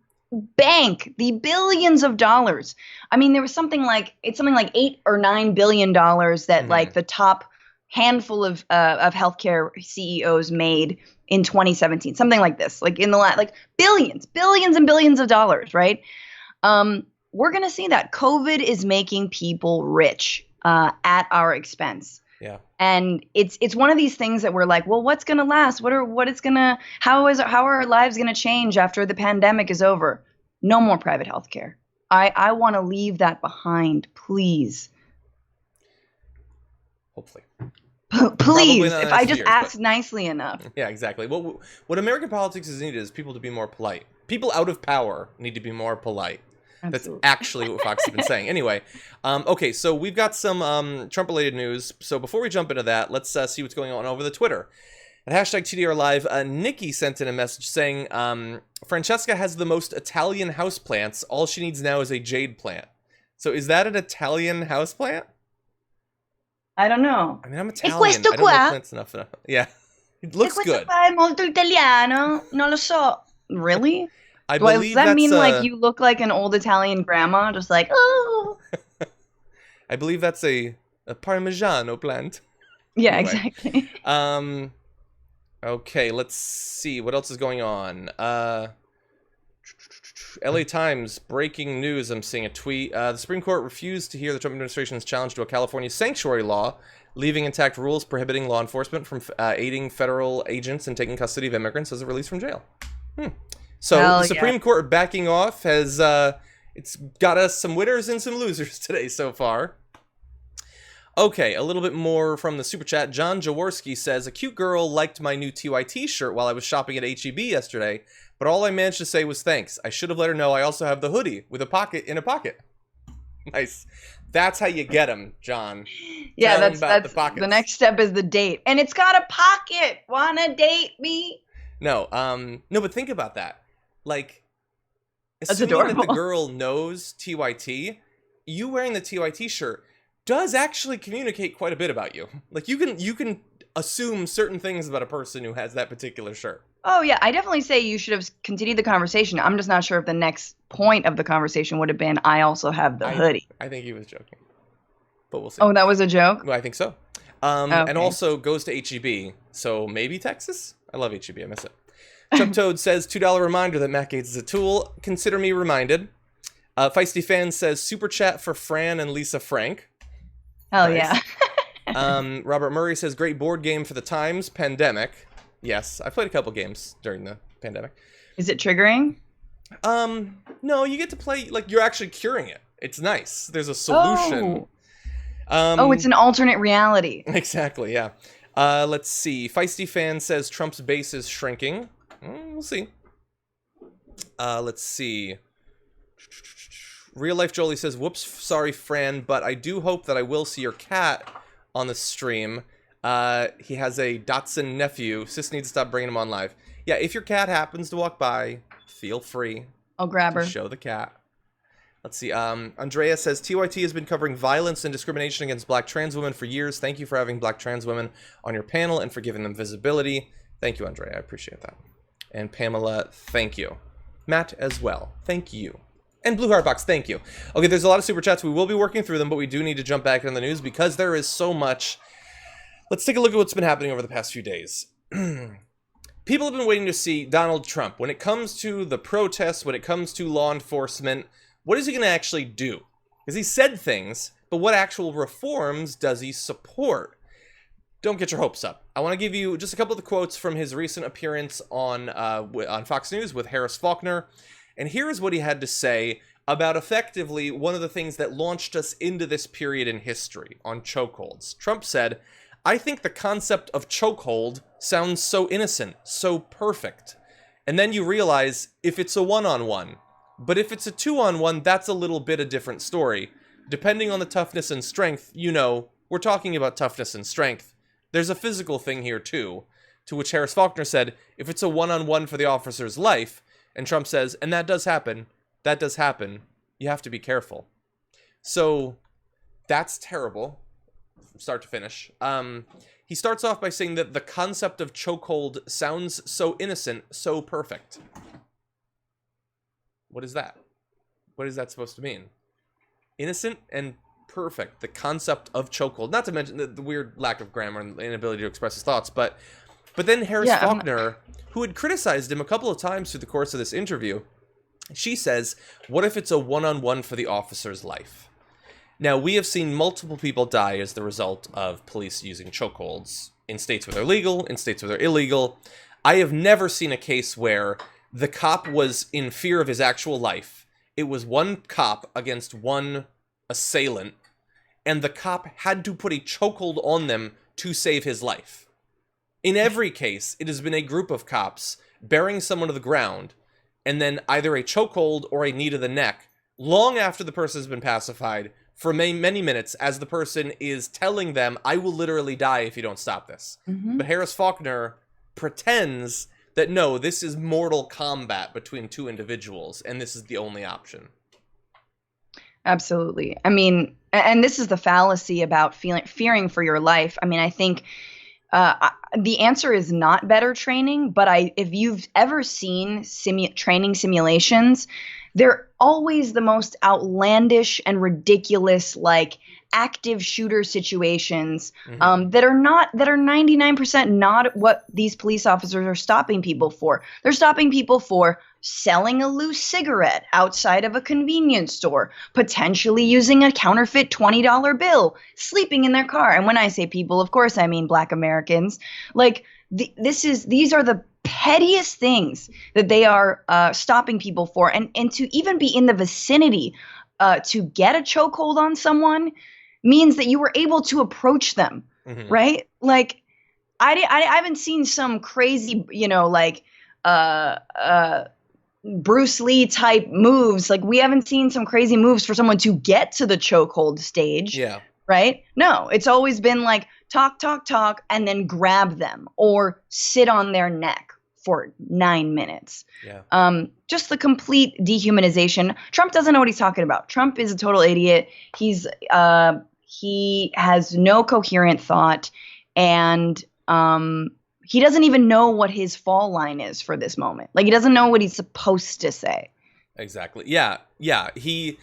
bank the billions of dollars. I mean, there was something like $8 or $9 billion that like the top handful of healthcare CEOs made in 2017, something like this, like in the last, like billions and billions of dollars, right? We're going to see that COVID is making people rich at our expense. Yeah. And it's one of these things that we're like, well, what's going to last? How are our lives going to change after the pandemic is over? No more private healthcare. I want to leave that behind, please. Hopefully. Please, if I just ask nicely enough. Yeah, exactly. What American politics is needed is people to be more polite. People out of power need to be more polite. Absolutely. That's actually what Fox has been saying. Anyway, okay, so we've got some Trump-related news. So before we jump into that, let's see what's going on over the Twitter. At hashtag TDR Live, Nikki sent in a message saying, Francesca has the most Italian houseplants. All she needs now is a jade plant. So is that an Italian houseplant? I don't know. I mean, I'm Italian. I don't know plants enough. Yeah, it looks good. Questo qua è molto italiano. Non lo so. Really? I believe does that mean like you look like an old Italian grandma, just like, oh? I believe that's a Parmigiano plant. Yeah, anyway. Exactly. Okay, let's see. What else is going on? LA Times, breaking news. I'm seeing a tweet. The Supreme Court refused to hear the Trump administration's challenge to a California sanctuary law, leaving intact rules prohibiting law enforcement from aiding federal agents in taking custody of immigrants as a release from jail. So the Supreme Court backing off has it's got us some winners and some losers today so far. Okay, a little bit more from the super chat. John Jaworski says, a cute girl liked my new TYT shirt while I was shopping at HEB yesterday, but all I managed to say was thanks. I should have let her know I also have the hoodie with a pocket in a pocket. Nice. That's how you get them, John. Yeah, that's the next step is the date. And it's got a pocket. Wanna date me? No, but think about that. Like, that's assuming adorable. that the girl knows TYT, you wearing the TYT shirt does actually communicate quite a bit about you. Like, you can assume certain things about a person who has that particular shirt. Oh, yeah. I definitely say you should have continued the conversation. I'm just not sure if the next point of the conversation would have been, I also have the hoodie. I think he was joking. But we'll see. Oh, that was a joke? Well, I think so. Okay. And also goes to HEB. So maybe Texas? I love HEB. I miss it. Chuck Toad says, $2 reminder that Matt Gaetz is a tool. Consider me reminded. Feisty Fan says, super chat for Fran and Lisa Frank. Hell nice. Yeah. Robert Murray says, great board game for the times. Pandemic. Yes, I played a couple games during the pandemic. Is it triggering? No, you get to play, like, you're actually curing it. It's nice. There's a solution. It's an alternate reality. Exactly, yeah. Let's see. Feisty Fan says Trump's base is shrinking. We'll see. Let's see. Real Life Jolie says, whoops, sorry, Fran, but I do hope that I will see your cat on the stream. He has a Dachshund nephew. Sis needs to stop bringing him on live. Yeah, if your cat happens to walk by, feel free. I'll grab her. Show the cat. Let's see. Andrea says, TYT has been covering violence and discrimination against black trans women for years. Thank you for having black trans women on your panel and for giving them visibility. Thank you, Andrea. I appreciate that. And Pamela, thank you. Matt as well. Thank you. And Blue Heart Box, thank you. Okay, there's a lot of super chats. We will be working through them, but we do need to jump back in the news because there is so much. Let's take a look at what's been happening over the past few days. People have been waiting to see Donald Trump. When it comes to the protests, when it comes to law enforcement, what is he going to actually do? Because he said things, but what actual reforms does he support? Don't get your hopes up. I want to give you just a couple of the quotes from his recent appearance on Fox News with Harris Faulkner. And here is what he had to say about effectively one of the things that launched us into this period in history on chokeholds. Trump said, "I think the concept of chokehold sounds so innocent, so perfect. And then you realize if it's a one-on-one. But if it's a two-on-one, that's a little bit a different story. Depending on the toughness and strength, you know, we're talking about toughness and strength. There's a physical thing here too." To which Harris Faulkner said, "If it's a one-on-one for the officer's life," and Trump says, "and that does happen, you have to be careful." So that's terrible, from start to finish. He starts off by saying that the concept of chokehold sounds so innocent, so perfect. What is that? What is that supposed to mean? Innocent and perfect. The concept of chokehold. Not to mention the weird lack of grammar and inability to express his thoughts. But then Harris Faulkner, who had criticized him a couple of times through the course of this interview, she says, what if it's a one-on-one for the officer's life? Now, we have seen multiple people die as the result of police using chokeholds in states where they're legal, in states where they're illegal. I have never seen a case where the cop was in fear of his actual life. It was one cop against one assailant, and the cop had to put a chokehold on them to save his life. In every case, it has been a group of cops bearing someone to the ground, and then either a chokehold or a knee to the neck, long after the person has been pacified, for many minutes, as the person is telling them, "I will literally die if you don't stop this." Mm-hmm. But Harris Faulkner pretends that, no, this is mortal combat between two individuals, and this is the only option. Absolutely. I mean, and this is the fallacy about fearing for your life. I mean, I think the answer is not better training, but if you've ever seen training simulations, they're always the most outlandish and ridiculous, like active shooter situations that are 99% not what these police officers are stopping people for. They're stopping people for selling a loose cigarette outside of a convenience store, potentially using a counterfeit $20 bill, sleeping in their car. And when I say people, of course, I mean Black Americans. Like these are the pettiest things that they are stopping people for. And to even be in the vicinity to get a chokehold on someone means that you were able to approach them, right? Like, I haven't seen some crazy, Bruce Lee type moves. Like, we haven't seen some crazy moves for someone to get to the chokehold stage. Yeah. Right? No, it's always been like talk, and then grab them or sit on their neck for 9 minutes. Yeah. Just the complete dehumanization. Trump doesn't know what he's talking about. Trump is a total idiot. He has no coherent thought, and he doesn't even know what his fall line is for this moment. Like, he doesn't know what he's supposed to say. Exactly. Yeah. He,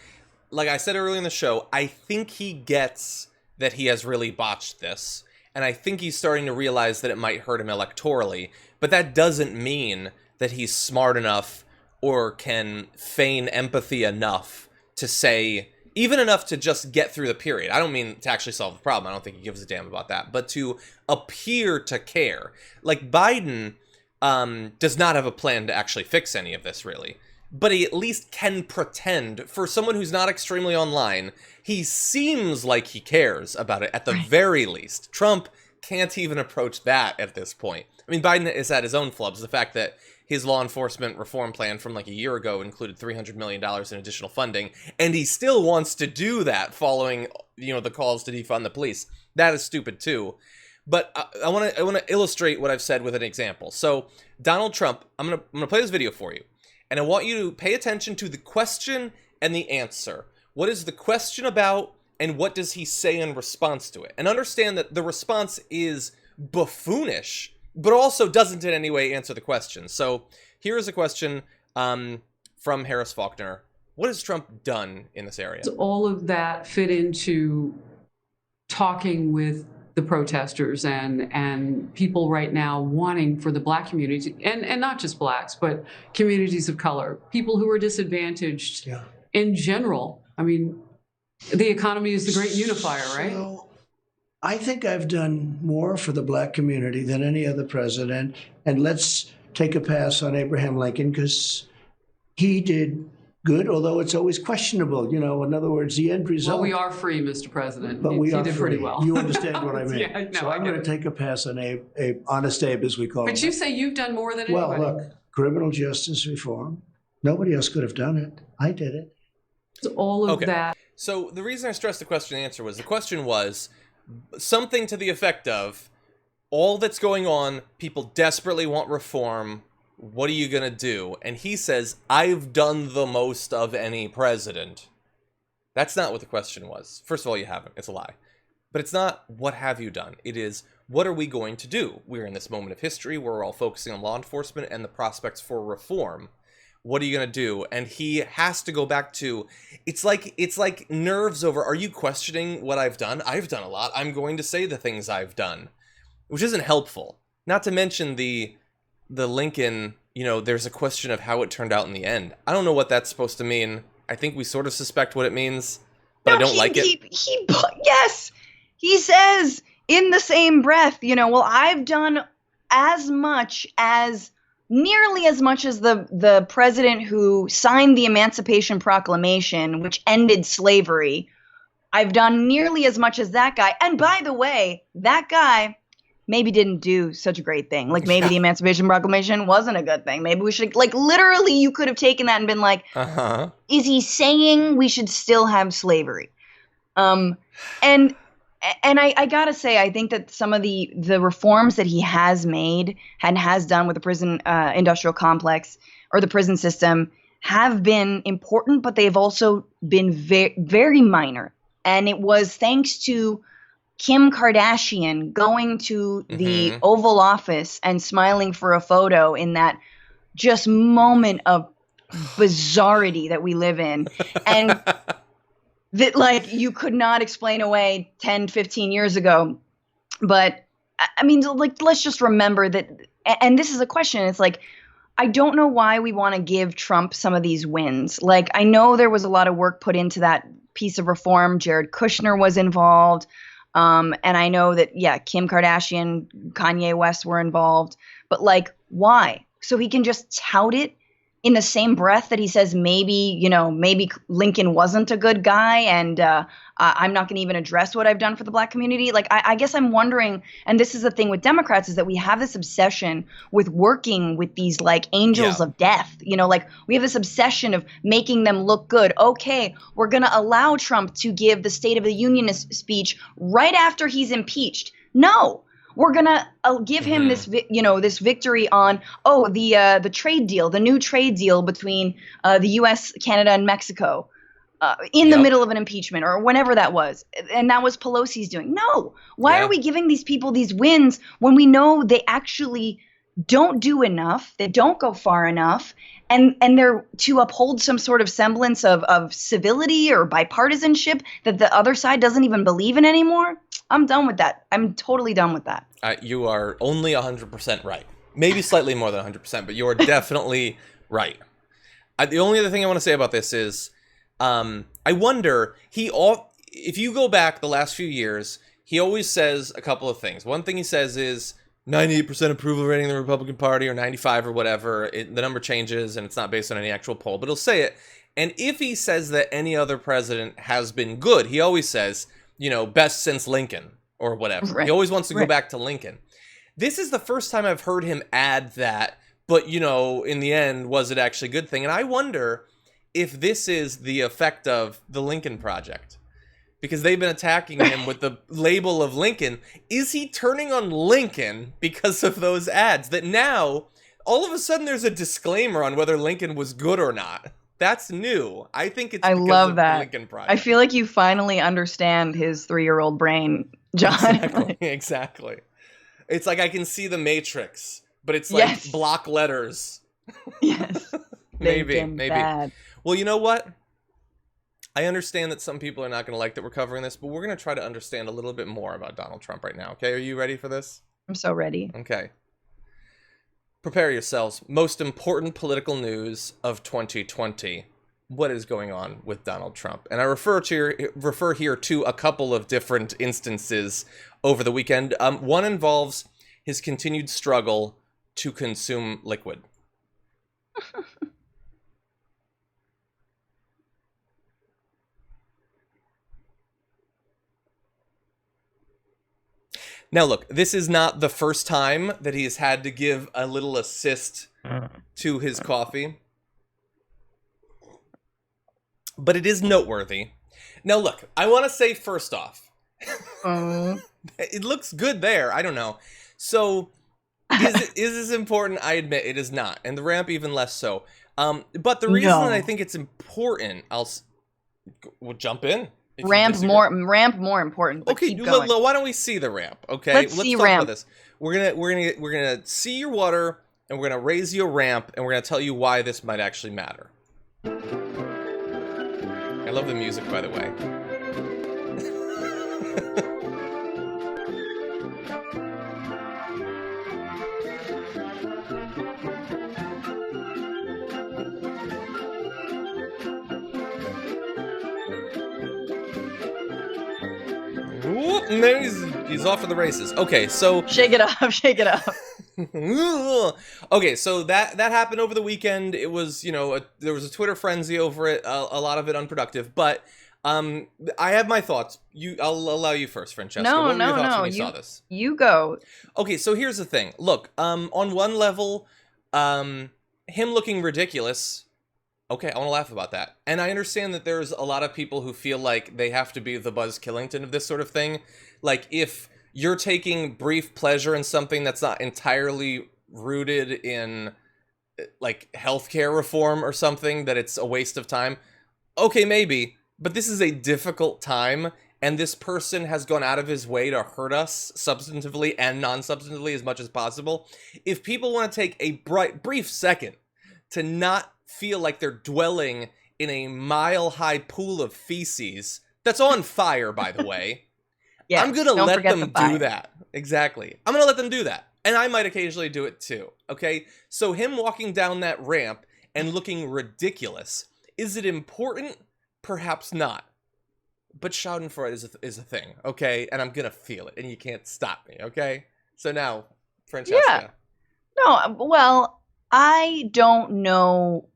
like I said earlier in the show, I think he gets that he has really botched this, and I think he's starting to realize that it might hurt him electorally, but that doesn't mean that he's smart enough or can feign empathy enough to say, even enough to just get through the period. I don't mean to actually solve the problem. I don't think he gives a damn about that, but to appear to care. Like, Biden does not have a plan to actually fix any of this, really. But he at least can pretend. For someone who's not extremely online, he seems like he cares about it at the very least. Trump can't even approach that at this point. I mean, Biden is at his own flubs. The fact that his law enforcement reform plan from like a year ago included $300 million in additional funding, and he still wants to do that following, the calls to defund the police. That is stupid too. But I want to illustrate what I've said with an example. So Donald Trump, I'm gonna play this video for you, and I want you to pay attention to the question and the answer. What is the question about, and what does he say in response to it? And understand that the response is buffoonish, but also doesn't in any way answer the question. So here is a question from Harris Faulkner. What has Trump done in this area? Does all of that fit into talking with the protesters and people right now wanting for the Black community, and not just Blacks, but communities of color, people who are disadvantaged in general? I mean, the economy is the great unifier, right? So, I think I've done more for the Black community than any other president. And let's take a pass on Abraham Lincoln, because he did good, although it's always questionable. In other words, the end result. Well, we are free, Mr. President. But we he are did free. pretty well. You understand what I mean? Yeah, no, so I'm going to take a pass on Honest Abe, as we call him. But you say you've done more than anybody. Well, look, criminal justice reform. Nobody else could have done it. I did it. So all of that. So the reason I stressed the question and answer was, the question was something to the effect of, all that's going on, people desperately want reform, what are you going to do? And he says, I've done the most of any president. That's not what the question was. First of all, you haven't. It's a lie. But it's not, what have you done? It is, what are we going to do? We're in this moment of history where we're all focusing on law enforcement and the prospects for reform. What are you going to do? And he has to go back to, it's like nerves over, are you questioning what I've done? I've done a lot. I'm going to say the things I've done, which isn't helpful. Not to mention the Lincoln, there's a question of how it turned out in the end. I don't know what that's supposed to mean. I think we sort of suspect what it means, but I don't like it. Yes, he says in the same breath, well, I've done nearly as much as the president who signed the Emancipation Proclamation, which ended slavery. I've done nearly as much as that guy. And by the way, that guy maybe didn't do such a great thing. Like, maybe the Emancipation Proclamation wasn't a good thing. Maybe we should, literally, you could have taken that and been like, is he saying we should still have slavery? And I gotta say, I think that some of the reforms that he has made and has done with the prison industrial complex or the prison system have been important, but they've also been very minor. And it was thanks to Kim Kardashian going to the Oval Office and smiling for a photo in that just moment of bizarrity that we live in. And that you could not explain away 10, 15 years ago. But I mean, let's just remember that. And this is a question. It's I don't know why we want to give Trump some of these wins. I know there was a lot of work put into that piece of reform. Jared Kushner was involved. And I know that, Kim Kardashian, Kanye West were involved. But why? So he can just tout it in the same breath that he says maybe Lincoln wasn't a good guy, and I'm not going to even address what I've done for the Black community. I guess I'm wondering, and this is the thing with Democrats, is that we have this obsession with working with these angels of death. We have this obsession of making them look good. Okay, we're going to allow Trump to give the State of the Union speech right after he's impeached. No. We're gonna give him this, this victory on the trade deal, the new trade deal between the U.S., Canada, and Mexico, in the middle of an impeachment or whenever that was, and that was Pelosi's doing. No, why are we giving these people these wins when we know they actually don't do enough, they don't go far enough, and they're to uphold some sort of semblance of civility or bipartisanship that the other side doesn't even believe in anymore? I'm done with that. I'm totally done with that. You are only 100% right. Maybe slightly more than 100%, but you are definitely right. The only other thing I want to say about this is, I wonder, if you go back the last few years, he always says a couple of things. One thing he says is 98% approval rating in the Republican Party, or 95 or whatever. The number changes and it's not based on any actual poll, but he'll say it. And if he says that any other president has been good, he always says, best since Lincoln. or whatever. Right. He always wants to go Right. back to Lincoln. This is the first time I've heard him add that, but, you know, in the end, was it actually a good thing? And I wonder if this is the effect of the Lincoln Project. Because they've been attacking him with the label of Lincoln. Is he turning on Lincoln because of those ads? That now, all of a sudden, there's a disclaimer on whether Lincoln was good or not. That's new. I think it's I because love of that. the Lincoln Project. I feel like you finally understand his 3-year-old brain, John. Exactly. Exactly. It's like I can see the Matrix, but it's like Yes. block letters. Yes. Maybe. Thinking Maybe. bad. Well, you know what? I understand that some people are not going to like that we're covering this, but we're going to try to understand a little bit more about Donald Trump right now. Okay, are you ready for this? I'm so ready. Okay. Prepare yourselves. Most important political news of 2020. What is going on with Donald Trump? And I refer here to a couple of different instances over the weekend. One involves his continued struggle to consume liquid. Now, look, this is not the first time that he has had to give a little assist to his coffee. But it is noteworthy. Now, look, I want to say first off, it looks good there. I don't know. So, is this important? I admit it is not. And the ramp even less so. But the reason that I think it's important, we'll jump in. Ramp more important. But Okay, keep going. why don't we see the ramp? Okay, Let's see talk ramp. about this. We're gonna see your water, and we're gonna raise you a ramp, and we're gonna tell you why this might actually matter. I love the music, by the way. Whoop, and then he's off for the races. Okay, so Shake it up, shake it up. okay, so that happened over the weekend. It was, you know, there was a Twitter frenzy over it. A lot of it unproductive, but I have my thoughts. I'll allow you first, Francesca. What were your thoughts when you saw this? You go. Okay, so here's the thing. Look, on one level, him looking ridiculous. Okay, I want to laugh about that. And I understand that there's a lot of people who feel like they have to be the Buzz Killington of this sort of thing. Like, if you're taking brief pleasure in something that's not entirely rooted in, like, healthcare reform or something, that it's a waste of time. Okay, maybe. But this is a difficult time, and this person has gone out of his way to hurt us substantively and non-substantively as much as possible. If people want to take a brief second to not feel like they're dwelling in a mile-high pool of feces that's on fire, by the way, Yeah, I'm gonna don't let forget them the fire. do that. Exactly. I'm gonna let them do that. And I might occasionally do it too. Okay? So him walking down that ramp and looking ridiculous, is it important? Perhaps not. But shouting for it is a thing, okay? And I'm gonna feel it, and you can't stop me, okay? So now, Francesca. Yeah. No, well, I don't know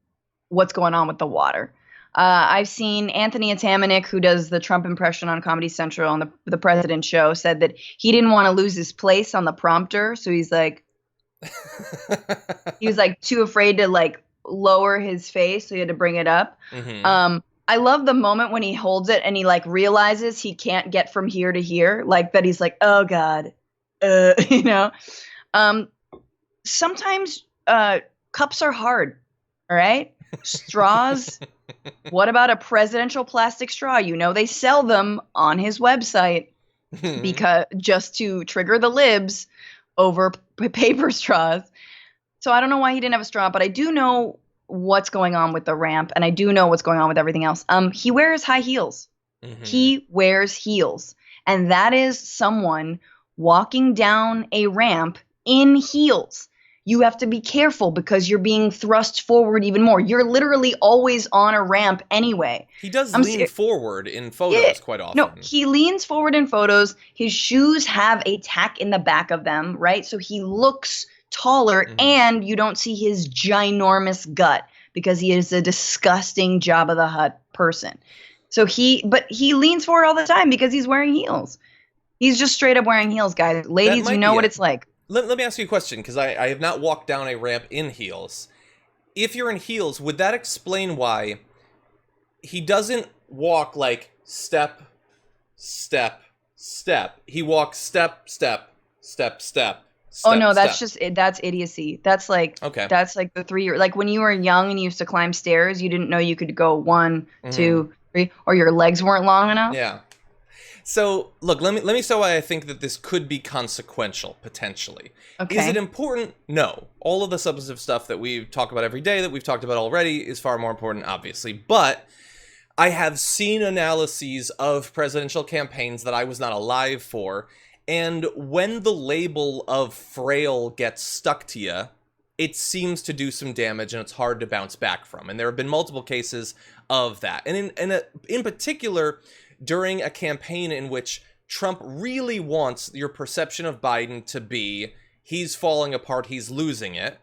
what's going on with the water. I've seen Anthony Atamanuik, who does the Trump impression on Comedy Central on the President Show, said that he didn't want to lose his place on the prompter, so he was like too afraid to like lower his face, so he had to bring it up. Mm-hmm. I love the moment when he holds it and he like realizes he can't get from here to here, like that he's like, oh God, you know. Sometimes cups are hard, all right? Straws. What about a presidential plastic straw? You know, they sell them on his website because just to trigger the libs over paper straws. So I don't know why he didn't have a straw, but I do know what's going on with the ramp, and I do know what's going on with everything else. He wears high heels. Mm-hmm. He wears heels, and that is someone walking down a ramp in heels. You have to be careful because you're being thrust forward even more. You're literally always on a ramp anyway. He does lean forward in photos quite often. No, he leans forward in photos. His shoes have a tack in the back of them, right? So he looks taller, and you don't see his ginormous gut because he is a disgusting Jabba the Hutt person. So he leans forward all the time because he's wearing heels. He's just straight up wearing heels, guys. Ladies, you know what it's like. Let me ask you a question, because I have not walked down a ramp in heels. If you're in heels, would that explain why he doesn't walk like step, step, step? He walks step, step, step, step. Oh no, that's that's idiocy. That's like okay. That's like the 3 year, like when you were young and you used to climb stairs, you didn't know you could go 1, 2, 3, or your legs weren't long enough. Yeah. So look, let me show why I think that this could be consequential potentially. Okay. Is it important? No. All of the substantive stuff that we talk about every day, that we've talked about already, is far more important, obviously. But I have seen analyses of presidential campaigns that I was not alive for. And when the label of frail gets stuck to you, it seems to do some damage and it's hard to bounce back from. And there have been multiple cases of that. And in particular, during a campaign in which Trump really wants your perception of Biden to be, he's falling apart, he's losing it.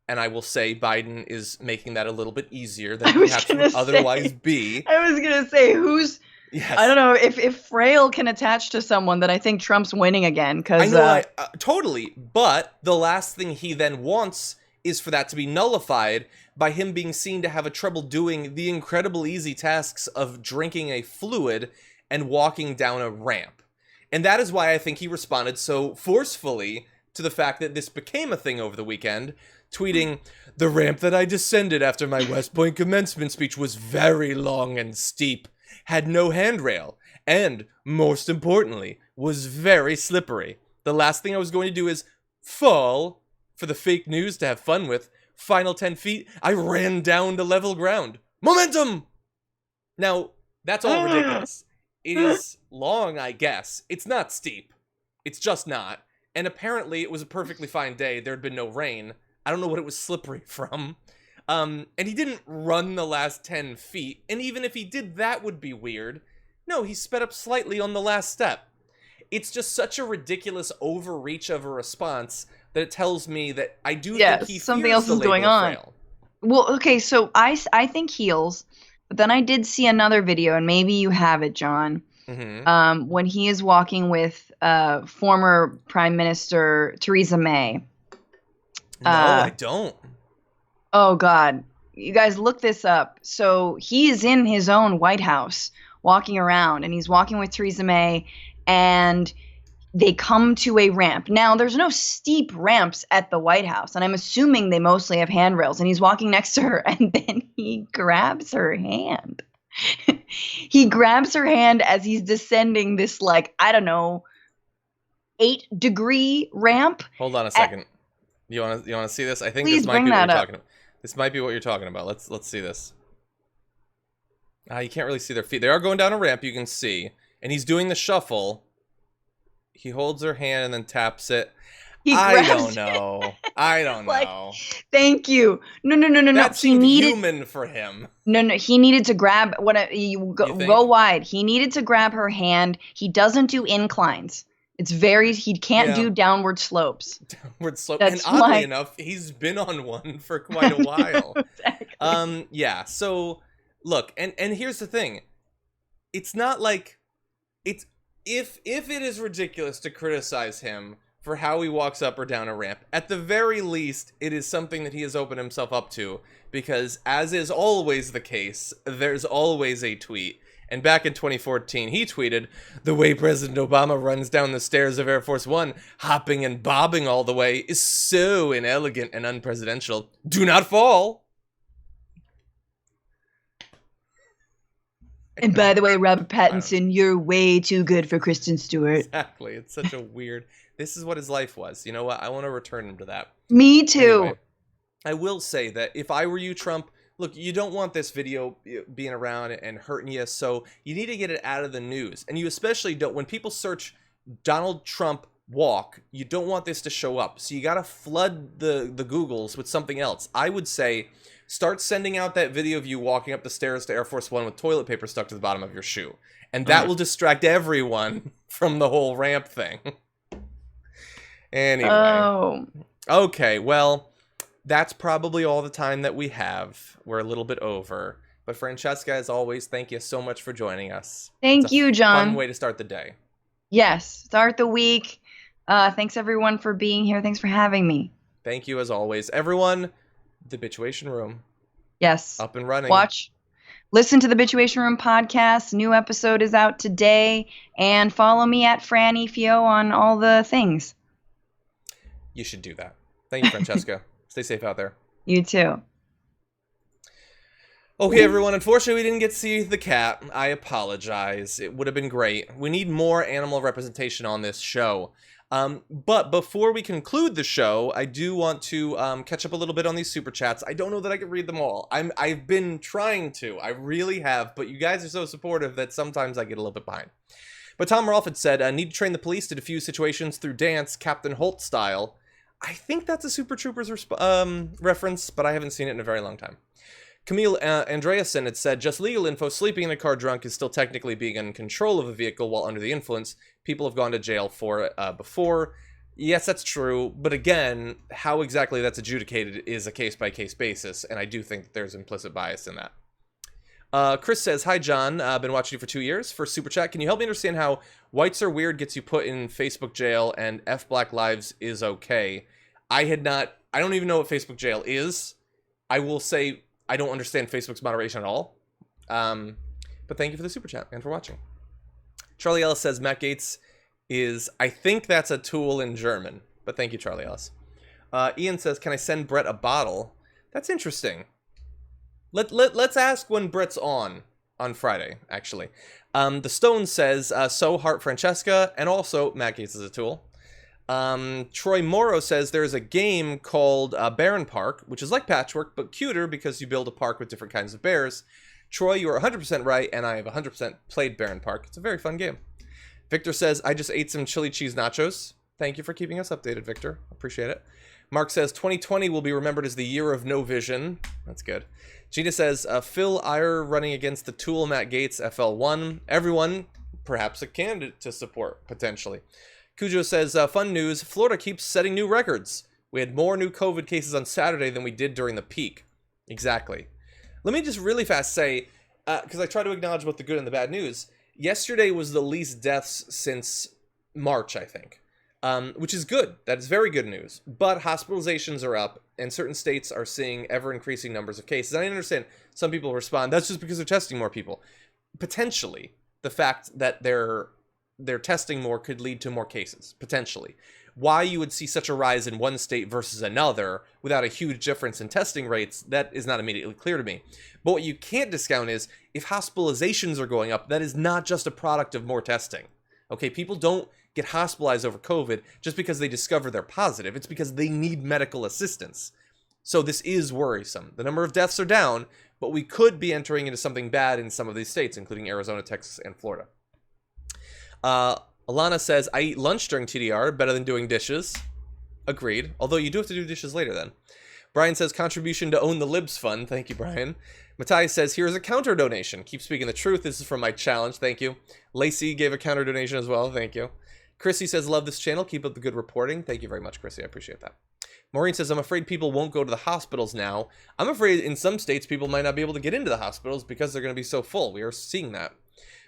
And I will say Biden is making that a little bit easier than perhaps would otherwise be. I was going to say, Yes. I don't know if frail can attach to someone, that I think Trump's winning again. Cause, I know, totally. But the last thing he then wants is for that to be nullified by him being seen to have a trouble doing the incredible easy tasks of drinking a fluid and walking down a ramp. And that is why I think he responded so forcefully to the fact that this became a thing over the weekend, tweeting, "The ramp that I descended after my West Point commencement speech was very long and steep, had no handrail, and, most importantly, was very slippery. The last thing I was going to do is fall for the fake news to have fun with. Final 10 feet, I ran down to level ground. Momentum!" Now, that's all ridiculous. It is long, I guess. It's not steep. It's just not. And apparently, it was a perfectly fine day. There had been no rain. I don't know what it was slippery from. And he didn't run the last 10 feet. And even if he did, that would be weird. No, he sped up slightly on the last step. It's just such a ridiculous overreach of a response that it tells me that I do think he something else is going on. Frail. Well, okay, so I think heels, but then I did see another video, and maybe you have it, John, when he is walking with former Prime Minister Theresa May. No, I don't. Oh, God. You guys look this up. So he is in his own White House walking around, and he's walking with Theresa May, and they come to a ramp. Now, there's no steep ramps at the White House, and I'm assuming they mostly have handrails, and he's walking next to her, and then he grabs her hand. He grabs her hand as he's descending this, like, I don't know, 8-degree ramp. Hold on a second. You want to see this? I think Please this might be what you're up. talking about. This might be what you're talking about. Let's see this. You can't really see their feet. They are going down a ramp, you can see. And he's doing the shuffle. He holds her hand and then taps it. I don't know. I don't know. Thank you. No. That seemed human for him. No. He needed to grab go wide. He needed to grab her hand. He doesn't do inclines. He can't do downward slopes. Downward slope. And oddly enough, he's been on one for quite a while. Exactly. Yeah. So look, and here's the thing. It's not like it's if it is ridiculous to criticize him for how he walks up or down a ramp, at the very least, it is something that he has opened himself up to, because as is always the case, there's always a tweet. And back in 2014, he tweeted, "The way President Obama runs down the stairs of Air Force One, hopping and bobbing all the way, is so inelegant and unpresidential. Do not fall." And by the way, Robert Pattinson, you're way too good for Kristen Stewart. Exactly. It's such a weird... This is what his life was. You know what? I want to return him to that. Me too. Anyway, I will say that if I were you, Trump, look, you don't want this video being around and hurting you, so you need to get it out of the news. And you especially don't... When people search Donald Trump walk, you don't want this to show up. So you got to flood the Googles with something else. I would say... Start sending out that video of you walking up the stairs to Air Force One with toilet paper stuck to the bottom of your shoe. And that will distract everyone from the whole ramp thing. Anyway. Oh. Okay, well, that's probably all the time that we have. We're a little bit over. But Francesca, as always, thank you so much for joining us. Thank you, John. Fun way to start the day. Yes, start the week. Thanks everyone for being here. Thanks for having me. Thank you as always. Everyone, the Bitchuation Room. Yes. Up and running. Listen to the Bitchuation Room podcast. New episode is out today. And follow me at Franny Fio on all the things. You should do that. Thank you, Francesca. Stay safe out there. You too. Okay, everyone. Unfortunately, we didn't get to see the cat. I apologize. It would have been great. We need more animal representation on this show. But before we conclude the show, I do want to catch up a little bit on these super chats. I don't know that I can read them all. I've been trying to. I really have. But you guys are so supportive that sometimes I get a little bit behind. But Tom Rolfe had said, need to train the police to defuse situations through dance, Captain Holt style. I think that's a Super Troopers reference, but I haven't seen it in a very long time. Camille Andreasen had said, just legal info, sleeping in a car drunk is still technically being in control of a vehicle while under the influence. People have gone to jail for it before. Yes, that's true. But again, how exactly that's adjudicated is a case-by-case basis, and I do think there's implicit bias in that. Chris says, hi, John. I've been watching you for 2 years. For Super Chat, can you help me understand how whites are weird gets you put in Facebook jail and F Black Lives is okay? I don't even know what Facebook jail is. I will say, I don't understand Facebook's moderation at all. But thank you for the super chat and for watching. Charlie Ellis says Matt Gaetz is, I think that's a tool in German. But thank you, Charlie Ellis. Ian says, can I send Brett a bottle? That's interesting. Let's ask when Brett's on Friday, actually. The Stone says, so Heart Francesca, and also Matt Gaetz is a tool. Troy Morrow says there's a game called Baron Park, which is like Patchwork, but cuter because you build a park with different kinds of bears. Troy, you are 100% right, and I have 100% played Baron Park. It's a very fun game. Victor says, I just ate some chili cheese nachos. Thank you for keeping us updated, Victor. Appreciate it. Mark says, 2020 will be remembered as the year of no vision. That's good. Gina says, Phil Iyer running against the Tool Matt Gaetz FL1. Everyone, perhaps a candidate to support, potentially. Cujo says, fun news, Florida keeps setting new records. We had more new COVID cases on Saturday than we did during the peak. Exactly. Let me just really fast say, because I try to acknowledge both the good and the bad news, yesterday was the least deaths since March, I think, which is good. That is very good news. But hospitalizations are up, and certain states are seeing ever-increasing numbers of cases. I understand some people respond, that's just because they're testing more people. Potentially, the fact that they're testing more could lead to more cases, potentially. Why you would see such a rise in one state versus another without a huge difference in testing rates, that is not immediately clear to me. But what you can't discount is, if hospitalizations are going up, that is not just a product of more testing. Okay, people don't get hospitalized over COVID just because they discover they're positive. It's because they need medical assistance. So this is worrisome. The number of deaths are down, but we could be entering into something bad in some of these states, including Arizona, Texas, and Florida. Alana says, I eat lunch during TDR, better than doing dishes. Agreed. Although you do have to do dishes later then. Brian says, contribution to Own the Libs Fund. Thank you, Brian. Matthias says, here's a counter donation. Keep speaking the truth. This is from my challenge. Thank you. Lacey gave a counter donation as well. Thank you. Chrissy says, love this channel. Keep up the good reporting. Thank you very much, Chrissy. I appreciate that. Maureen says, I'm afraid people won't go to the hospitals now. I'm afraid in some states people might not be able to get into the hospitals because they're going to be so full. We are seeing that.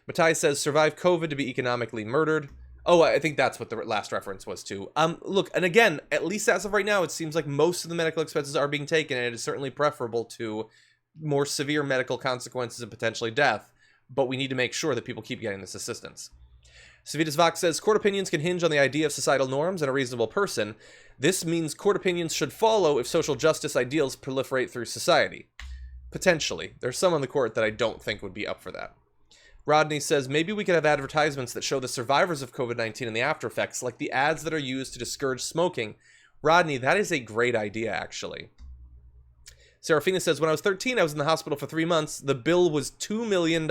Matthias says, survive COVID to be economically murdered. Oh, I think that's what the last reference was to. Look, and again, at least as of right now, it seems like most of the medical expenses are being taken, and it is certainly preferable to more severe medical consequences and potentially death, but we need to make sure that people keep getting this assistance. Savitas Vox says, court opinions can hinge on the idea of societal norms and a reasonable person. This means court opinions should follow if social justice ideals proliferate through society. Potentially. There's some on the court that I don't think would be up for that. Rodney says, maybe we could have advertisements that show the survivors of COVID-19 and the after effects, like the ads that are used to discourage smoking. Rodney, that is a great idea, actually. Serafina says, when I was 13, I was in the hospital for 3 months. The bill was $2 million.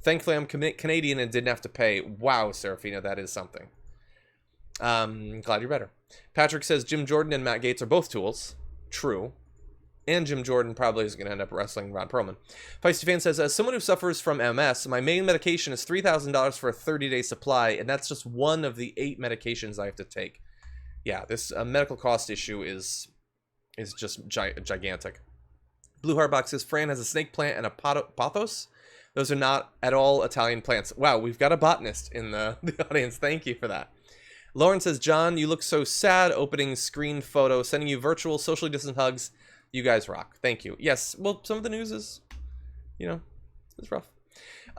Thankfully, I'm Canadian and didn't have to pay. Wow, Serafina, that is something. Glad you're better. Patrick says, Jim Jordan and Matt Gaetz are both tools. True. And Jim Jordan probably is going to end up wrestling Ron Perlman. Feisty Fan says, as someone who suffers from MS, my main medication is $3,000 for a 30-day supply, and that's just one of the 8 medications I have to take. Yeah, this medical cost issue is just gigantic. Blue Heartbox says, Fran has a snake plant and a pothos. Those are not at all Italian plants. Wow, we've got a botanist in the audience. Thank you for that. Lauren says, John, you look so sad. Opening screen photo, sending you virtual socially distant hugs. You guys rock. Thank you. Yes, well, some of the news is, you know, it's rough.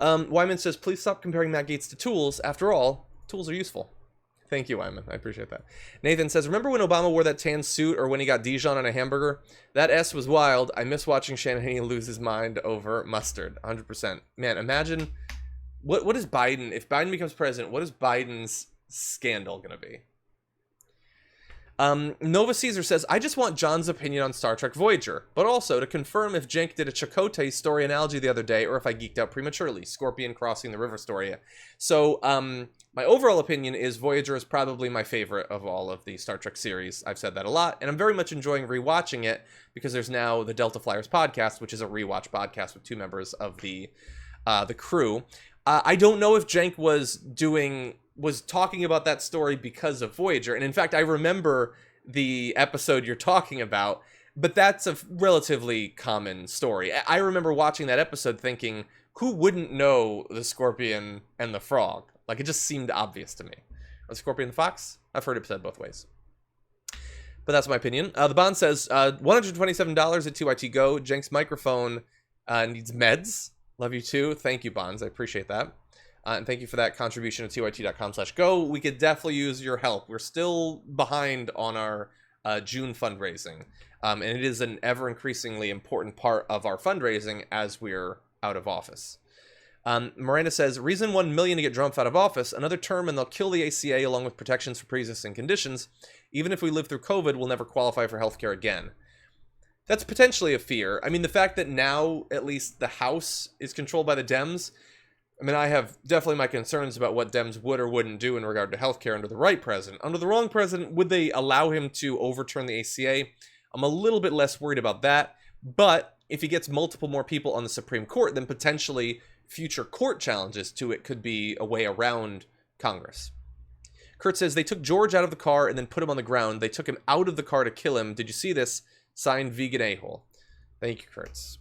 Wyman says, please stop comparing Matt Gaetz to tools. After all, tools are useful. Thank you, Wyman. I appreciate that. Nathan says, remember when Obama wore that tan suit or when he got Dijon on a hamburger? That S was wild. I miss watching Shanahan lose his mind over mustard. 100%. Man, imagine, what is Biden, if Biden becomes president, what is Biden's scandal going to be? Nova Caesar says, I just want John's opinion on Star Trek Voyager, but also to confirm if Cenk did a Chakotay story analogy the other day or if I geeked out prematurely. Scorpion crossing the river story. So, my overall opinion is Voyager is probably my favorite of all of the Star Trek series. I've said that a lot, and I'm very much enjoying rewatching it because there's now the Delta Flyers podcast, which is a rewatch podcast with 2 members of the crew. I don't know if Cenk was talking about that story because of Voyager. And in fact, I remember the episode you're talking about, but that's a relatively common story. I remember watching that episode thinking, who wouldn't know the scorpion and the frog? Like, it just seemed obvious to me. Or the scorpion and the fox? I've heard it said both ways. But that's my opinion. The Bond says, $127 at TYT Go. Cenk's microphone needs meds. Love you too. Thank you, Bonds. I appreciate that. And thank you for that contribution at tyt.com/go. We could definitely use your help. We're still behind on our June fundraising. And it is an ever increasingly important part of our fundraising as we're out of office. Miranda says, reason 1 million to get Trump out of office, another term and they'll kill the ACA along with protections for pre-existing conditions. Even if we live through COVID, we'll never qualify for healthcare again. That's potentially a fear. I mean, the fact that now at least the House is controlled by the Dems, I mean, I have definitely my concerns about what Dems would or wouldn't do in regard to healthcare under the right president. Under the wrong president, would they allow him to overturn the ACA? I'm a little bit less worried about that. But if he gets multiple more people on the Supreme Court, then potentially future court challenges to it could be a way around Congress. Kurt says, they took George out of the car and then put him on the ground. They took him out of the car to kill him. Did you see this? Signed, Vegan A-hole. Thank you, Kurtz.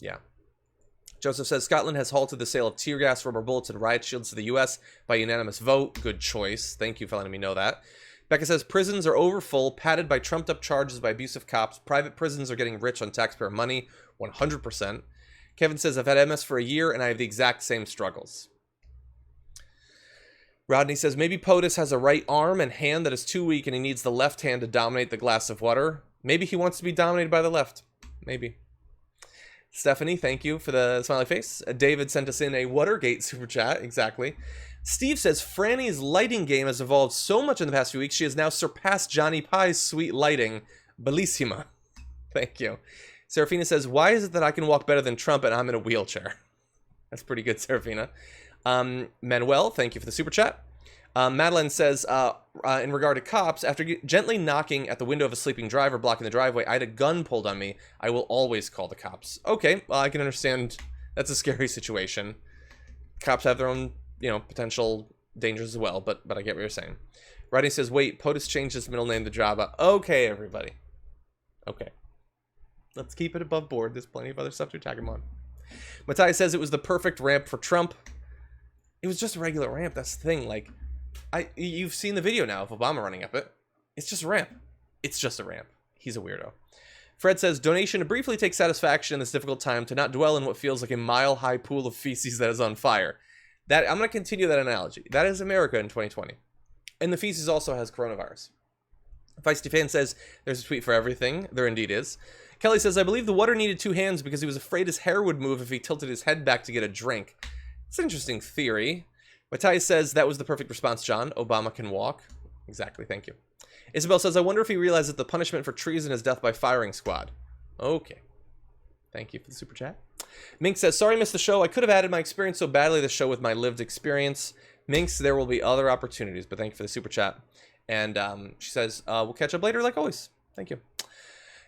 Yeah. Joseph says, Scotland has halted the sale of tear gas, rubber bullets, and riot shields to the U.S. by unanimous vote. Good choice. Thank you for letting me know that. Becca says, prisons are overfull, padded by trumped-up charges by abusive cops. Private prisons are getting rich on taxpayer money. 100%. Kevin says, I've had MS for a year, and I have the exact same struggles. Rodney says, maybe POTUS has a right arm and hand that is too weak, and he needs the left hand to dominate the glass of water. Maybe he wants to be dominated by the left. Maybe. Stephanie, thank you for the smiley face. David sent us in a Watergate super chat. Exactly. Steve says, Franny's lighting game has evolved so much in the past few weeks, she has now surpassed Johnny Pie's sweet lighting. Bellissima. Thank you. Serafina says, why is it that I can walk better than Trump and I'm in a wheelchair? That's pretty good, Serafina. Manuel, thank you for the super chat. Madeline says, in regard to cops, after gently knocking at the window of a sleeping driver blocking the driveway, I had a gun pulled on me. I will always call the cops. Okay, well, I can understand that's a scary situation. Cops have their own, potential dangers as well, but I get what you're saying. Rodney says, wait, POTUS changed his middle name to Java. Okay, everybody. Okay. Let's keep it above board. There's plenty of other stuff to attack him on. Matthias says it was the perfect ramp for Trump. It was just a regular ramp. That's the thing. Like, you've seen the video now of Obama running up it. It's just a ramp. It's just a ramp. He's a weirdo. Fred says, donation to briefly take satisfaction in this difficult time, to not dwell in what feels like a mile-high pool of feces that is on fire. I'm going to continue that analogy. That is America in 2020. And the feces also has coronavirus. Feisty Fan says, there's a tweet for everything. There indeed is. Kelly says, I believe the water needed 2 hands because he was afraid his hair would move if he tilted his head back to get a drink. It's an interesting theory. Matthias says, that was the perfect response, John. Obama can walk. Exactly, thank you. Isabel says, I wonder if he realizes the punishment for treason is death by firing squad. Okay. Thank you for the super chat. Mink says, sorry I missed the show. I could have added my experience so badly to the show with my lived experience. Minx, there will be other opportunities, but thank you for the super chat. And she says, we'll catch up later like always. Thank you.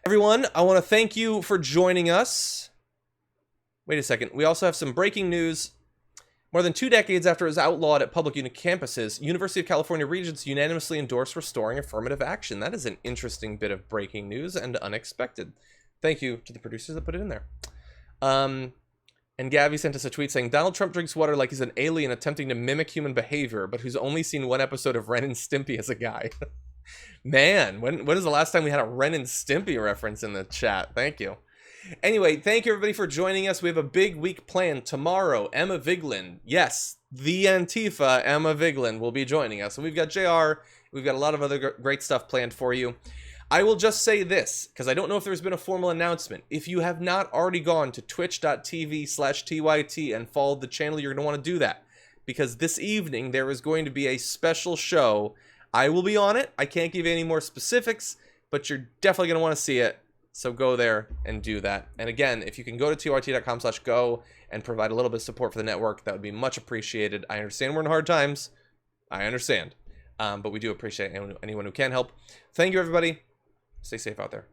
Everyone, I want to thank you for joining us. Wait a second. We also have some breaking news. More than 2 decades after it was outlawed at public campuses, University of California Regents unanimously endorsed restoring affirmative action. That is an interesting bit of breaking news and unexpected. Thank you to the producers that put it in there. And Gabby sent us a tweet saying, Donald Trump drinks water like he's an alien attempting to mimic human behavior, but who's only seen one episode of Ren and Stimpy as a guy. Man, when is the last time we had a Ren and Stimpy reference in the chat? Thank you. Anyway, thank you everybody for joining us. We have a big week planned. Tomorrow, Emma Vigeland, yes, the Antifa Emma Vigeland will be joining us. So we've got JR, we've got a lot of other great stuff planned for you. I will just say this, because I don't know if there's been a formal announcement. If you have not already gone to twitch.tv/TYT and followed the channel, you're going to want to do that. Because this evening, there is going to be a special show. I will be on it. I can't give you any more specifics, but you're definitely going to want to see it. So go there and do that. And again, if you can go to TRT.com/go and provide a little bit of support for the network, that would be much appreciated. I understand we're in hard times. I understand. But we do appreciate anyone who can help. Thank you, everybody. Stay safe out there.